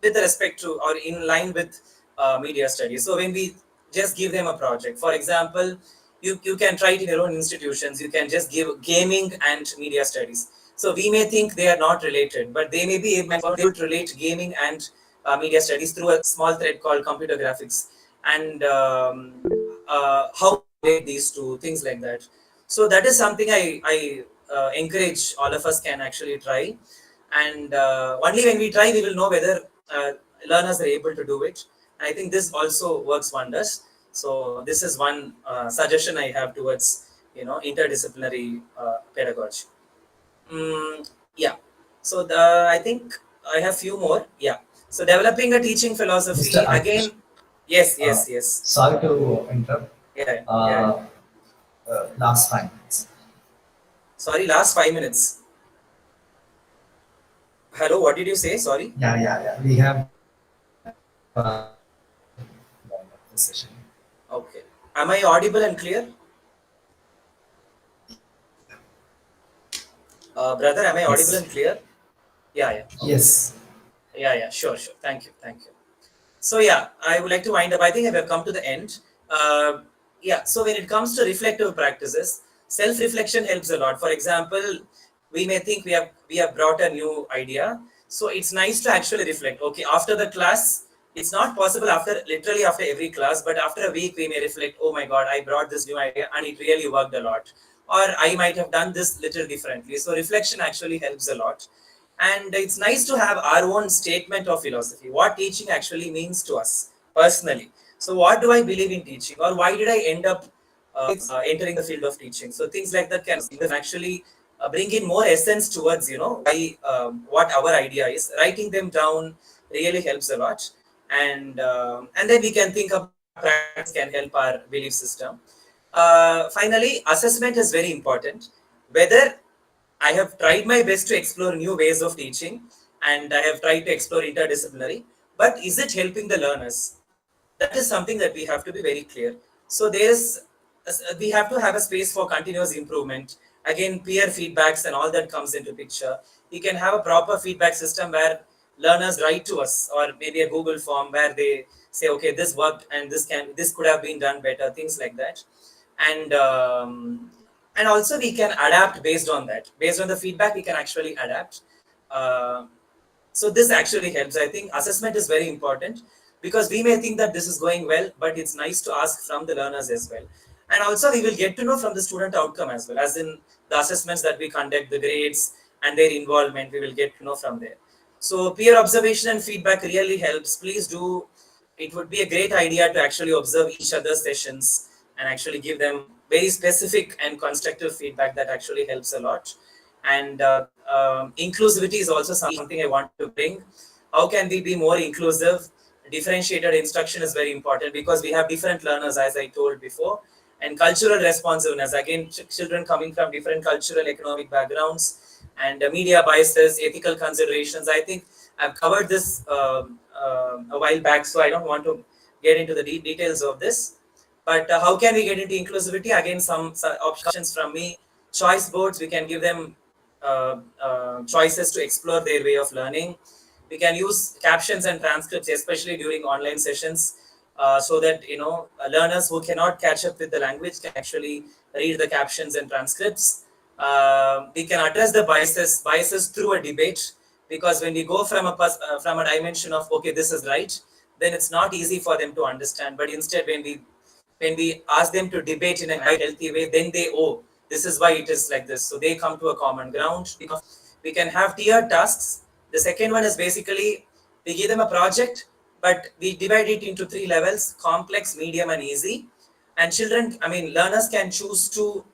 with respect to or in line with media studies. So when we just give them a project, for example, you can try it in your own institutions. You can just give gaming and media studies. So we may think they are not related, but they may be able to relate gaming and media studies through a small thread called computer graphics, and how these two things like that. So that is something I encourage all of us can actually try, and only when we try we will know whether uh, learners are able to do it. And I think this also works wonders. So this is one suggestion I have towards interdisciplinary pedagogy. Yeah. So I think I have few more. Yeah. So developing a teaching Mr. philosophy Akash, again. Yes, uh, yes, yes. sorry to interrupt. Yeah, yeah. Uh, Last 5 minutes. Sorry, last 5 minutes. Hello, what did you say? Sorry. Yeah, yeah, yeah. We have the session. Okay. Am I audible and clear? Brother, am I audible Yes, and clear? Yeah, yeah. Okay. yes. Yeah, yeah. Sure, sure. Thank you. Thank you. So yeah, I would like to wind up. I think I have come to the end. Yeah. So when it comes to reflective practices, self-reflection helps a lot. For example, we may think we have brought a new idea. So it's nice to actually reflect. Okay, after the class, it's not possible after literally after every class, but after a week we may reflect. Oh my God, I brought this new idea and it really worked a lot. Or I might have done this little differently. So reflection actually helps a lot, and it's nice to have our own statement of philosophy, what teaching actually means to us personally. So what do I believe in teaching, or why did I end up entering the field of teaching? So things like that can actually bring in more essence towards why, what our idea is. Writing them down really helps a lot, and then we can think about what practice can help our belief system. Finally, assessment is very important. Whether I have tried my best to explore new ways of teaching, and I have tried to explore interdisciplinary, but is it helping the learners? That is something that we have to be very clear. So we have to have a space for continuous improvement. Again, peer feedbacks and all that comes into picture. We can have a proper feedback system where learners write to us, or maybe a Google form where they say, okay, this worked and this could have been done better, things like that. And um, and also we can adapt based on that. Based on the feedback we can actually adapt. uh, so this actually helps. I think assessment is very important, because we may think that this is going well, but it's nice to ask from the learners as well. And also we will get to know from the student outcome as well, as in the assessments that we conduct, the grades and their involvement, we will get to know from there. So peer observation and feedback really helps. Please do. It would be a great idea to actually observe each other's sessions and actually give them very specific and constructive feedback. That actually helps a lot. And inclusivity is also something I want to bring. How can we be more inclusive? Differentiated instruction is very important, because we have different learners, as I told before. And cultural responsiveness, again, children coming from different cultural economic backgrounds, and media biases, ethical considerations. I think I've covered this a while back, so I don't want to get into the details of this. But how can we get into inclusivity? Again, some options from me. Choice boards, we can give them choices to explore their way of learning. We can use captions and transcripts, especially during online sessions, so that learners who cannot catch up with the language can actually read the captions and transcripts. We can address the biases through a debate, because when we go from a dimension of, okay, this is right, then it's not easy for them to understand. But instead, when we ask them to debate in a healthy way, then they, oh, this is why it is like this. So they come to a common ground. We can have tiered tasks. The second one is basically we give them a project, but we divide it into 3 levels: complex, medium, and easy. And children, I mean, learners can choose to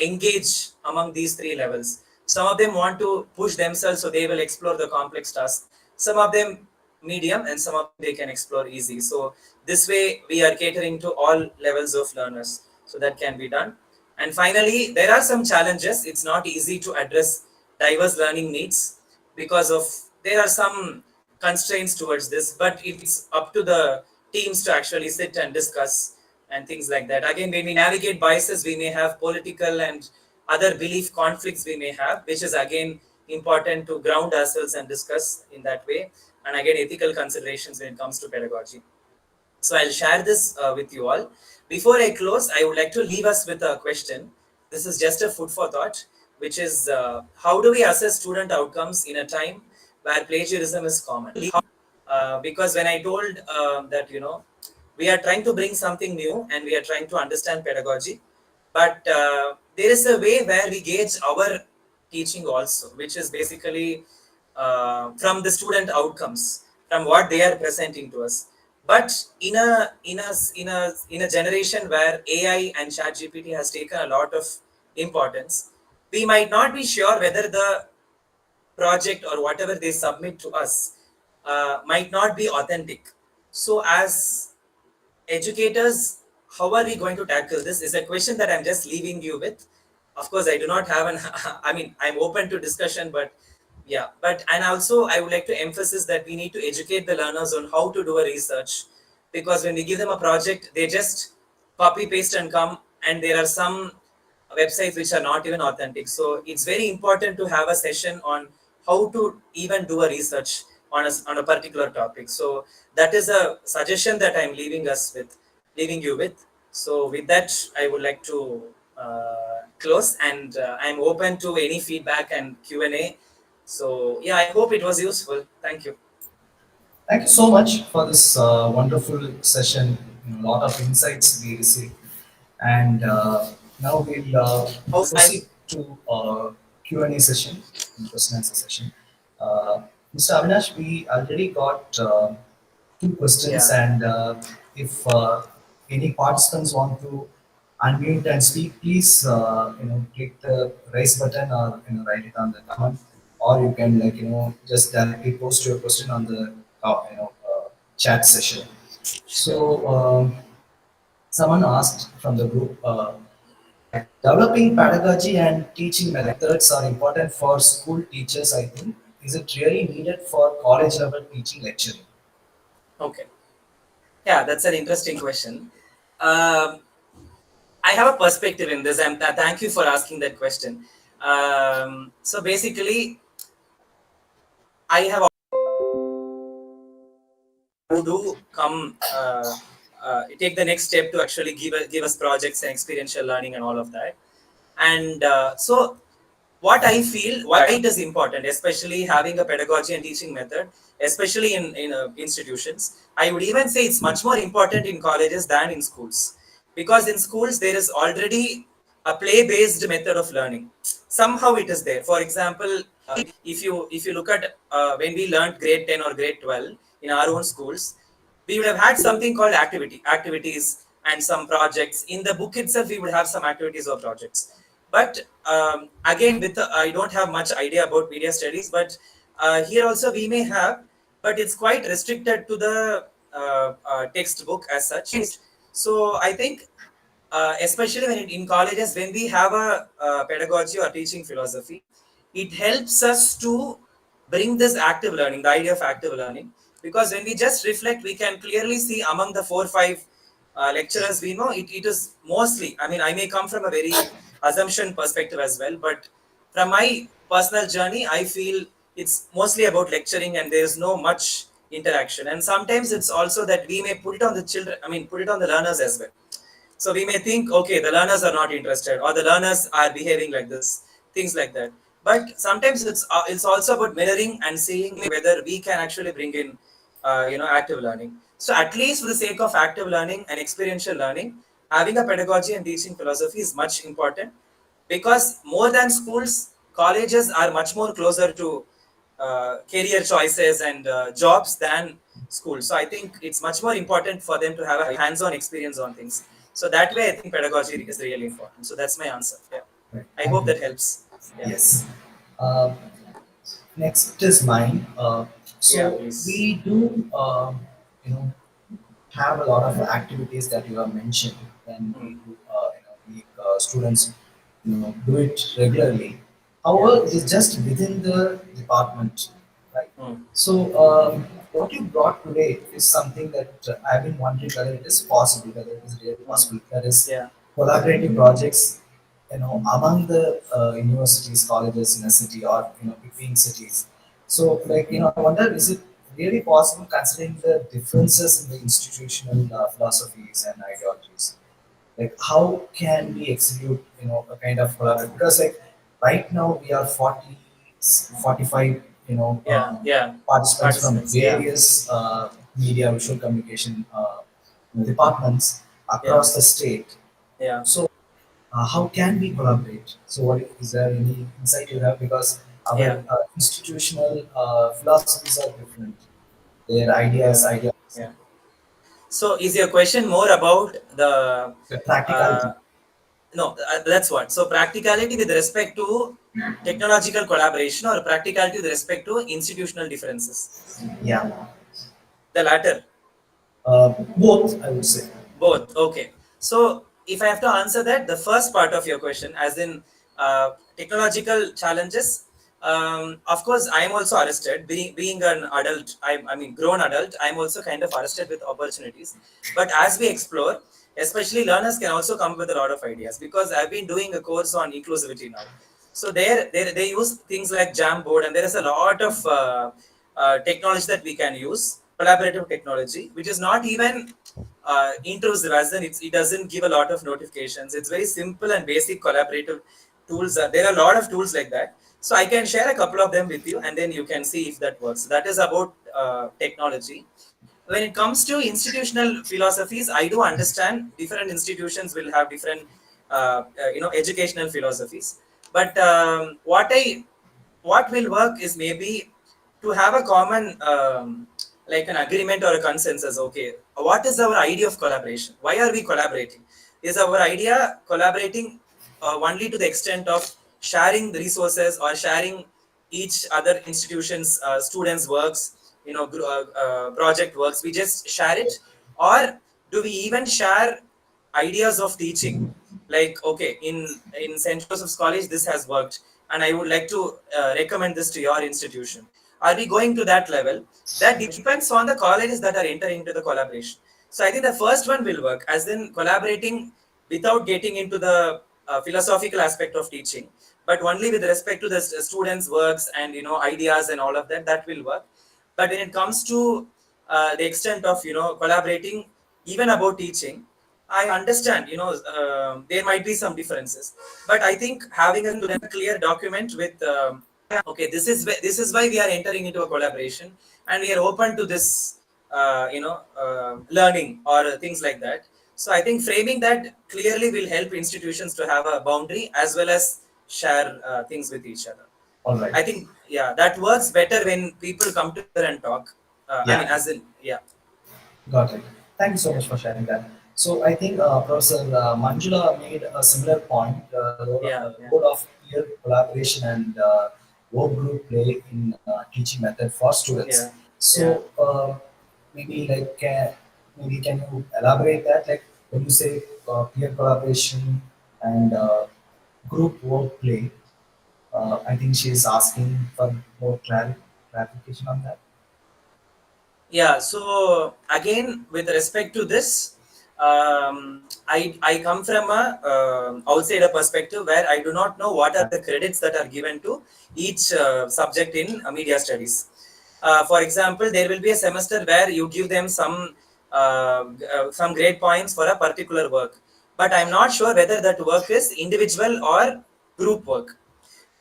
engage among these 3 levels. Some of them want to push themselves, so they will explore the complex task. Some of them medium, and some of them they can explore easy. So this way, we are catering to all levels of learners. So that can be done. And finally, there are some challenges. It's not easy to address diverse learning needs because of there are some constraints towards this, but it's up to the teams to actually sit and discuss and things like that. Again, when we navigate biases, we may have political and other belief conflicts we may have, which is again important to ground ourselves and discuss in that way. And again, ethical considerations when it comes to pedagogy. So I'll share this with you all. Before I close, I would like to leave us with a question. This is just a food for thought, which is how do we assess student outcomes in a time where plagiarism is common? Because when I told that, we are trying to bring something new and we are trying to understand pedagogy, but there is a way where we gauge our teaching also, which is basically from the student outcomes, from what they are presenting to us. But in a generation where AI and ChatGPT has taken a lot of importance, we might not be sure whether the project or whatever they submit to us might not be authentic. So as educators, how are we going to tackle this is a question that I'm just leaving you with. Of course, I do not have an I mean, I'm open to discussion, but yeah, but and also I would like to emphasize that we need to educate the learners on how to do a research, because when we give them a project, they just copy paste and come, and there are some websites which are not even authentic. So it's very important to have a session on how to even do a research on a particular topic. So that is a suggestion that I'm leaving you with. So with that, I would like to close, and I'm open to any feedback and Q&A. So yeah, I hope it was useful. Thank you. Thank you so much for this wonderful session. A lot of insights we received. And now we'll How's my proceed to Q&A session, question and answer session. Mr. Avinash, we already got two questions, yeah and if any participants want to unmute and speak, please click the raise button or write it on the comment, or you can just directly post your question on the chat session. So someone asked from the group. Developing pedagogy and teaching methods are important for school teachers, I think. Is it really needed for college level teaching lecturing? okay. Yeah, that's an interesting question. Um, I have a perspective in this, and thank you for asking that question. So basically, I have who do come take the next step to actually give us projects and experiential learning and all of that. And so what I feel, why it is important, especially having a pedagogy and teaching method, especially in institutions. I would even say it's much more important in colleges than in schools, because in schools there is already a play-based method of learning. Somehow it is there. For example, if you look at when we learned grade 10 or grade 12 in our own schools, we would have had something called activities and some projects. In the book itself, we would have some activities or projects. But again, with I don't have much idea about media studies, but here also we may have, but it's quite restricted to the textbook as such. So I think, especially when in colleges, when we have a pedagogy or teaching philosophy, it helps us to bring this active learning, the idea of active learning, because when we just reflect, we can clearly see among the 4 or 5 lecturers we know, it is mostly, I mean, I may come from a very assumption perspective as well, but from my personal journey, I feel it's mostly about lecturing and there is no much interaction. And sometimes it's also that we may put it on the children, I mean, put it on the learners as well. So we may think, okay, the learners are not interested, or the learners are behaving like this, things like that. But sometimes it's also about mirroring and seeing whether we can actually bring in, active learning. So at least for the sake of active learning and experiential learning, having a pedagogy and teaching philosophy is much important. because more than schools, colleges are much more closer to career choices and jobs than schools. So I think it's much more important for them to have a hands-on experience on things. So that way, I think pedagogy is really important. So that's my answer. Yeah, Right. I Thank hope you. that helps. Yeah, Yes. Uh, Next is mine. yeah, So please. we do, you know, have a lot of activities that you have mentioned, and Hmm. we students do it regularly. Yeah. However, it is just within the department, right? Hmm. So what you brought today is something that I've been wondering whether it is possible, whether it is really Hmm. possible. That is Yeah. collaborative projects, among the universities, colleges in a city, or between cities. So, like, I wonder, is it really possible considering the differences in the institutional philosophies and ideologies? Like, how can we execute, a kind of collaboration? Because, like, right now we are 40, 45, Yeah. Yeah. participants from Participants. Yeah. various media, visual communication departments Yeah. across the state. Yeah. So, how can we collaborate? So, what is there any insight you have? Because Yeah. our institutional philosophies are different. Their Yeah. ideas, Yeah. So is your question more about the the practicality. uh, no, that's what. So practicality with respect to technological collaboration or practicality with respect to institutional differences. Yeah, The latter. both I would say. Both. Okay. So if I have to answer that, the first part of your question, as in technological challenges, of course, I am also arrested. Being an adult, I mean, grown adult, I'm also kind of arrested with opportunities. But as we explore, especially learners can also come with a lot of ideas because I've been doing a course on inclusivity now. So they use things like Jamboard, and there is a lot of technology that we can use, collaborative technology, which is not even intrusive, as in it doesn't give a lot of notifications. It's very simple and basic collaborative tools. There are a lot of tools like that. So I can share a couple of them with you, and then you can see if that works. That is about technology. When it comes to institutional philosophies, I do understand different institutions will have different, educational philosophies. But what will work is maybe to have a common, like an agreement or a consensus. Okay, what is our idea of collaboration? Why are we collaborating? Is our idea collaborating only to the extent of sharing the resources or sharing each other institutions students works, project works, we just share it? Or do we even share ideas of teaching, like, okay, in St. Joseph's College this has worked, and I would like to recommend this to your institution? Are we going to that level? That depends on the colleges that are entering into the collaboration. So I think the first one will work, as in collaborating without getting into the philosophical aspect of teaching, but only with respect to the students works and ideas and all of that. That will work. But when it comes to the extent of collaborating even about teaching, I understand there might be some differences, but I think having a clear document with okay, this is why we are entering into a collaboration, and we are open to this learning or things like that. So I think framing that clearly will help institutions to have a boundary as well as share things with each other. All right. I think, yeah, that works better when people come together and talk. I mean, Yeah. as in, yeah, Got it. Thank you so yeah, much for sharing that. So I think Professor Manjula made a similar point, yeah, yeah, role of peer collaboration and work group play in teaching method for students. yeah, yeah. So maybe like maybe can you elaborate that? Like when you say peer collaboration and group work play, I think she is asking for more clarification on that. Yeah, so again, with respect to this, I come from a outsider perspective where I do not know what are the credits that are given to each subject in media studies. For example, there will be a semester where you give them some grade points for a particular work, but I'm not sure whether that work is individual or group work.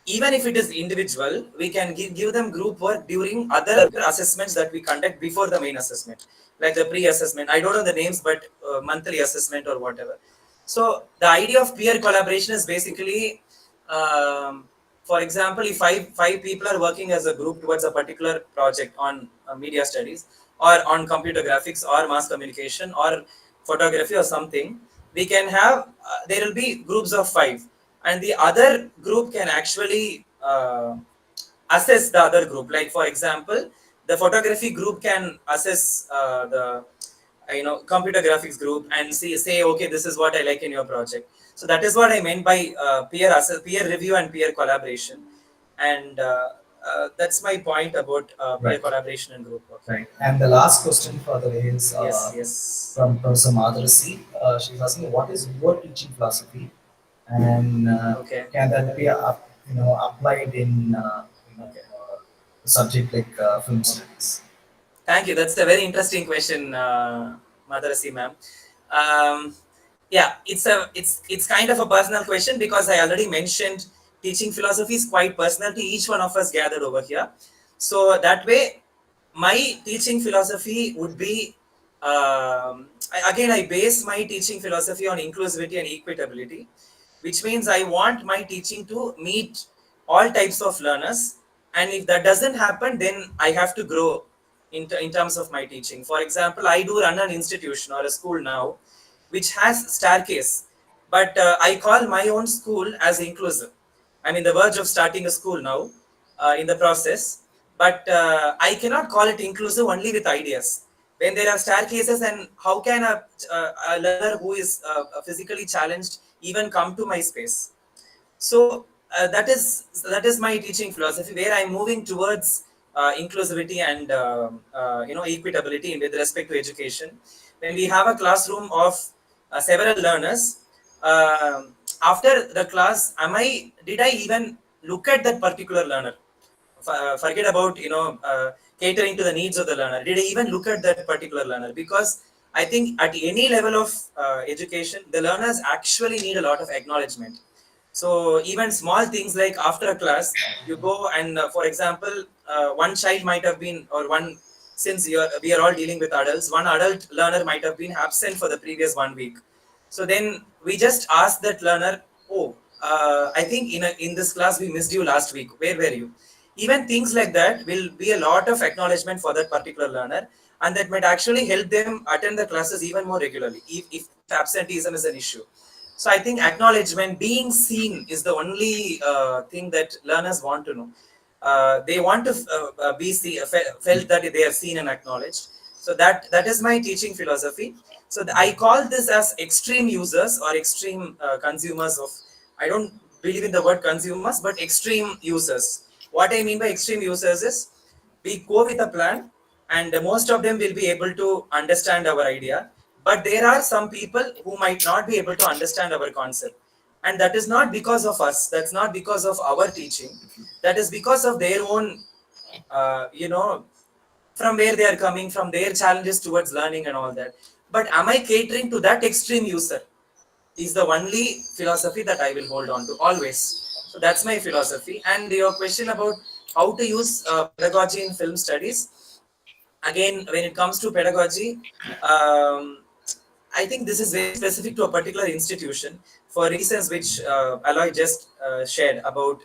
Even if it is individual, we can give them group work during other assessments that we conduct before the main assessment, like the pre-assessment. I don't know the names, but monthly assessment or whatever. So the idea of peer collaboration is basically, um, for example, if five people are working as a group towards a particular project on media studies or on computer graphics or mass communication or photography or something, we can have there will be groups of five, and the other group can actually assess the other group. Like for example, the photography group can assess the computer graphics group and say okay, this is what I like in your project. So that is what I meant by peer review and peer collaboration, and that's my point about peer Right. collaboration and group work. Right. And the last question for the day is Yes, yes. from Professor Madhurasi. She's asking, what is your teaching philosophy, and Okay. can that be applied in Okay. a subject like film studies? Thank you. That's a very interesting question, Madarasi ma'am. Um, yeah, it's kind of a personal question because I already mentioned teaching philosophy is quite personal to each one of us gathered over here. So that way, my teaching philosophy would be again I base my teaching philosophy on inclusivity and equitability, which means I want my teaching to meet all types of learners, and if that doesn't happen, then I have to grow in terms of my teaching. For example, I do run an institution or a school now which has staircase, but I call my own school as inclusive. I'm in the verge of starting a school now, in the process, but I cannot call it inclusive only with ideas. When there are staircases, and how can a learner who is physically challenged even come to my space? So that is my teaching philosophy, where I'm moving towards inclusivity and equitability with respect to education. When we have a classroom of several learners, after the class, am I did I even look at that particular learner? Forget about catering to the needs of the learner. Did I even look at that particular learner? Because I think at any level of education, the learners actually need a lot of acknowledgement. So even small things like after a class, you go and, for example, one child might have been, or one, since we are all dealing with adults, one adult learner might have been absent for the previous 1 week. So then we just ask that learner, oh, I think in this class we missed you last week. Where were you? Even things like that will be a lot of acknowledgement for that particular learner, and that might actually help them attend the classes even more regularly if absenteeism is an issue. So I think acknowledgement, being seen, is the only thing that learners want to know. They want to felt that they are seen and acknowledged. So that is my teaching philosophy. So I call this as extreme users or extreme consumers of. I don't believe in the word consumers, but extreme users. What I mean by extreme users is, we go with a plan, and most of them will be able to understand our idea, but there are some people who might not be able to understand our concept, and that is not because of us, that's not because of our teaching, that is because of their own from where they are coming from, their challenges towards learning and all that. But am I catering to that extreme user is the only philosophy that I will hold on to always. So that's my philosophy. And your question about how to use pedagogy in film studies, again, when it comes to pedagogy, um, I think this is very specific to a particular institution for reasons which Aloy just shared about,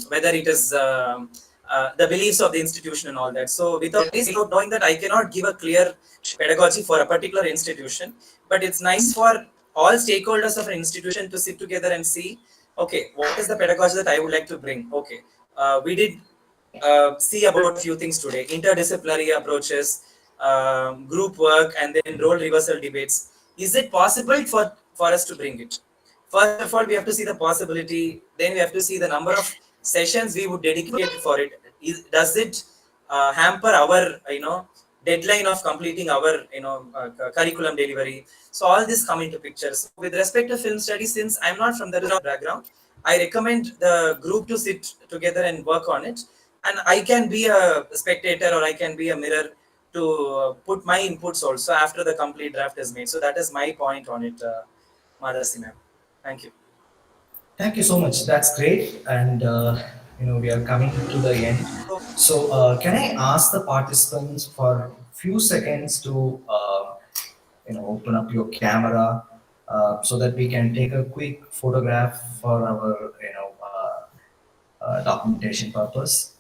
whether it is the beliefs of the institution and all that. So without knowing that, I cannot give a clear pedagogy for a particular institution. But it's nice for all stakeholders of an institution to sit together and see, okay, what is the pedagogy that I would like to bring? Okay, we did see about few things today: interdisciplinary approaches, group work, and then role reversal debates. Is it possible for us to bring it? First of all, we have to see the possibility. Then we have to see the number of sessions we would dedicate for it. Does it hamper our deadline of completing our curriculum delivery? So all this come into picture. So with respect to film studies, since I'm not from the background, I recommend the group to sit together and work on it, and I can be a spectator or I can be a mirror to put my inputs also after the complete draft is made. So that is my point on it, Madarasi ma'am. Thank you. Thank you so much. That's great. And we are coming to the end. So can I ask the participants for a few seconds to open up your camera so that we can take a quick photograph for our documentation purpose,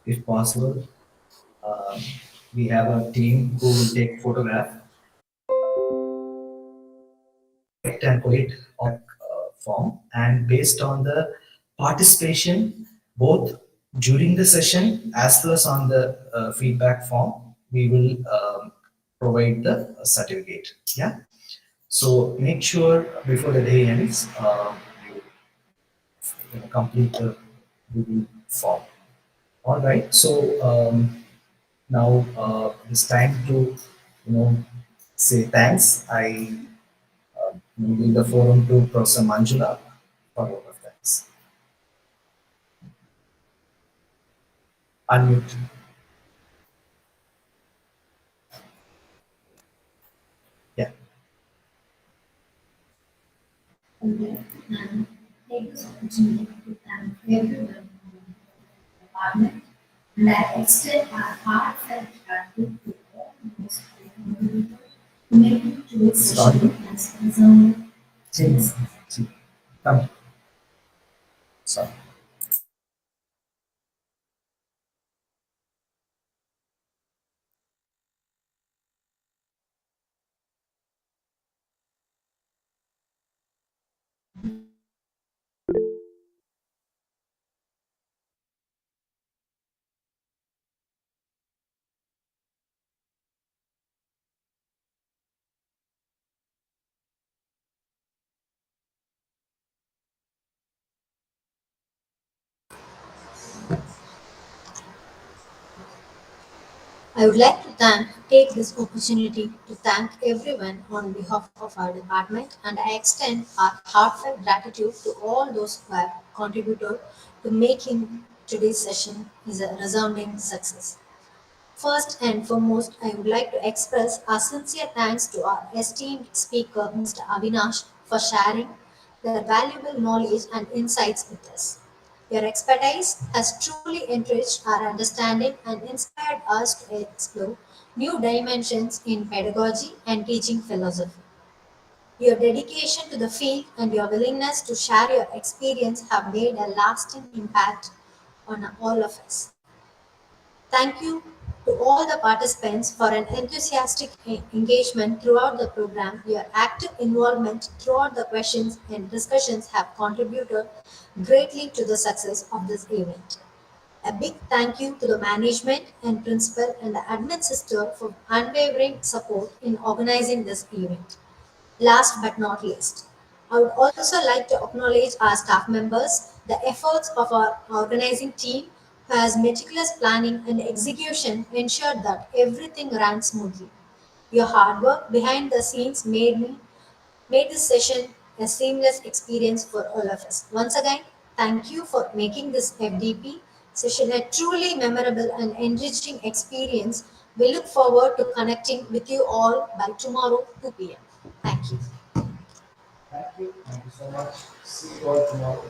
if possible. Um, we have a team who will take photograph and collate on form, and based on the participation both during the session as well as on the feedback form, we will provide the certificate. Yeah. So make sure before the day ends, you, complete the Google form. All right. So now it's time to say thanks. I give the forum to Professor Manjula for all of thanks. Unmute. Yeah. Okay, and take this opportunity to thank everyone in the department, and I extend our heartfelt gratitude to all those who contributed to making today's session as resounding Change. success. Come. Sorry. I would like to take this opportunity to thank everyone on behalf of our department, and I extend our heartfelt gratitude to all those who have contributed to making today's session is a resounding success. First and foremost, I would like to express our sincere thanks to our esteemed speaker, Mr. Avinash, for sharing their valuable knowledge and insights with us. Your expertise has truly enriched our understanding and inspired us to explore new dimensions in pedagogy and teaching philosophy. Your dedication to the field and your willingness to share your experience have made a lasting impact on all of us. Thank you to all the participants for an enthusiastic engagement throughout the program. Your active involvement throughout the questions and discussions have contributed greatly to the success of this event. A big thank you to the management and principal and the admin sister for unwavering support in organizing this event. Last but not least, I would also like to acknowledge our staff members, the efforts of our organizing team who has meticulous planning and execution ensured that everything ran smoothly. Your hard work behind the scenes made this session a seamless experience for all of us. Once again, thank you for making this FDP session a truly memorable and enriching experience. We look forward to connecting with you all by tomorrow 2 p.m. Thank you. Thank you. Thank you so much. See you all tomorrow.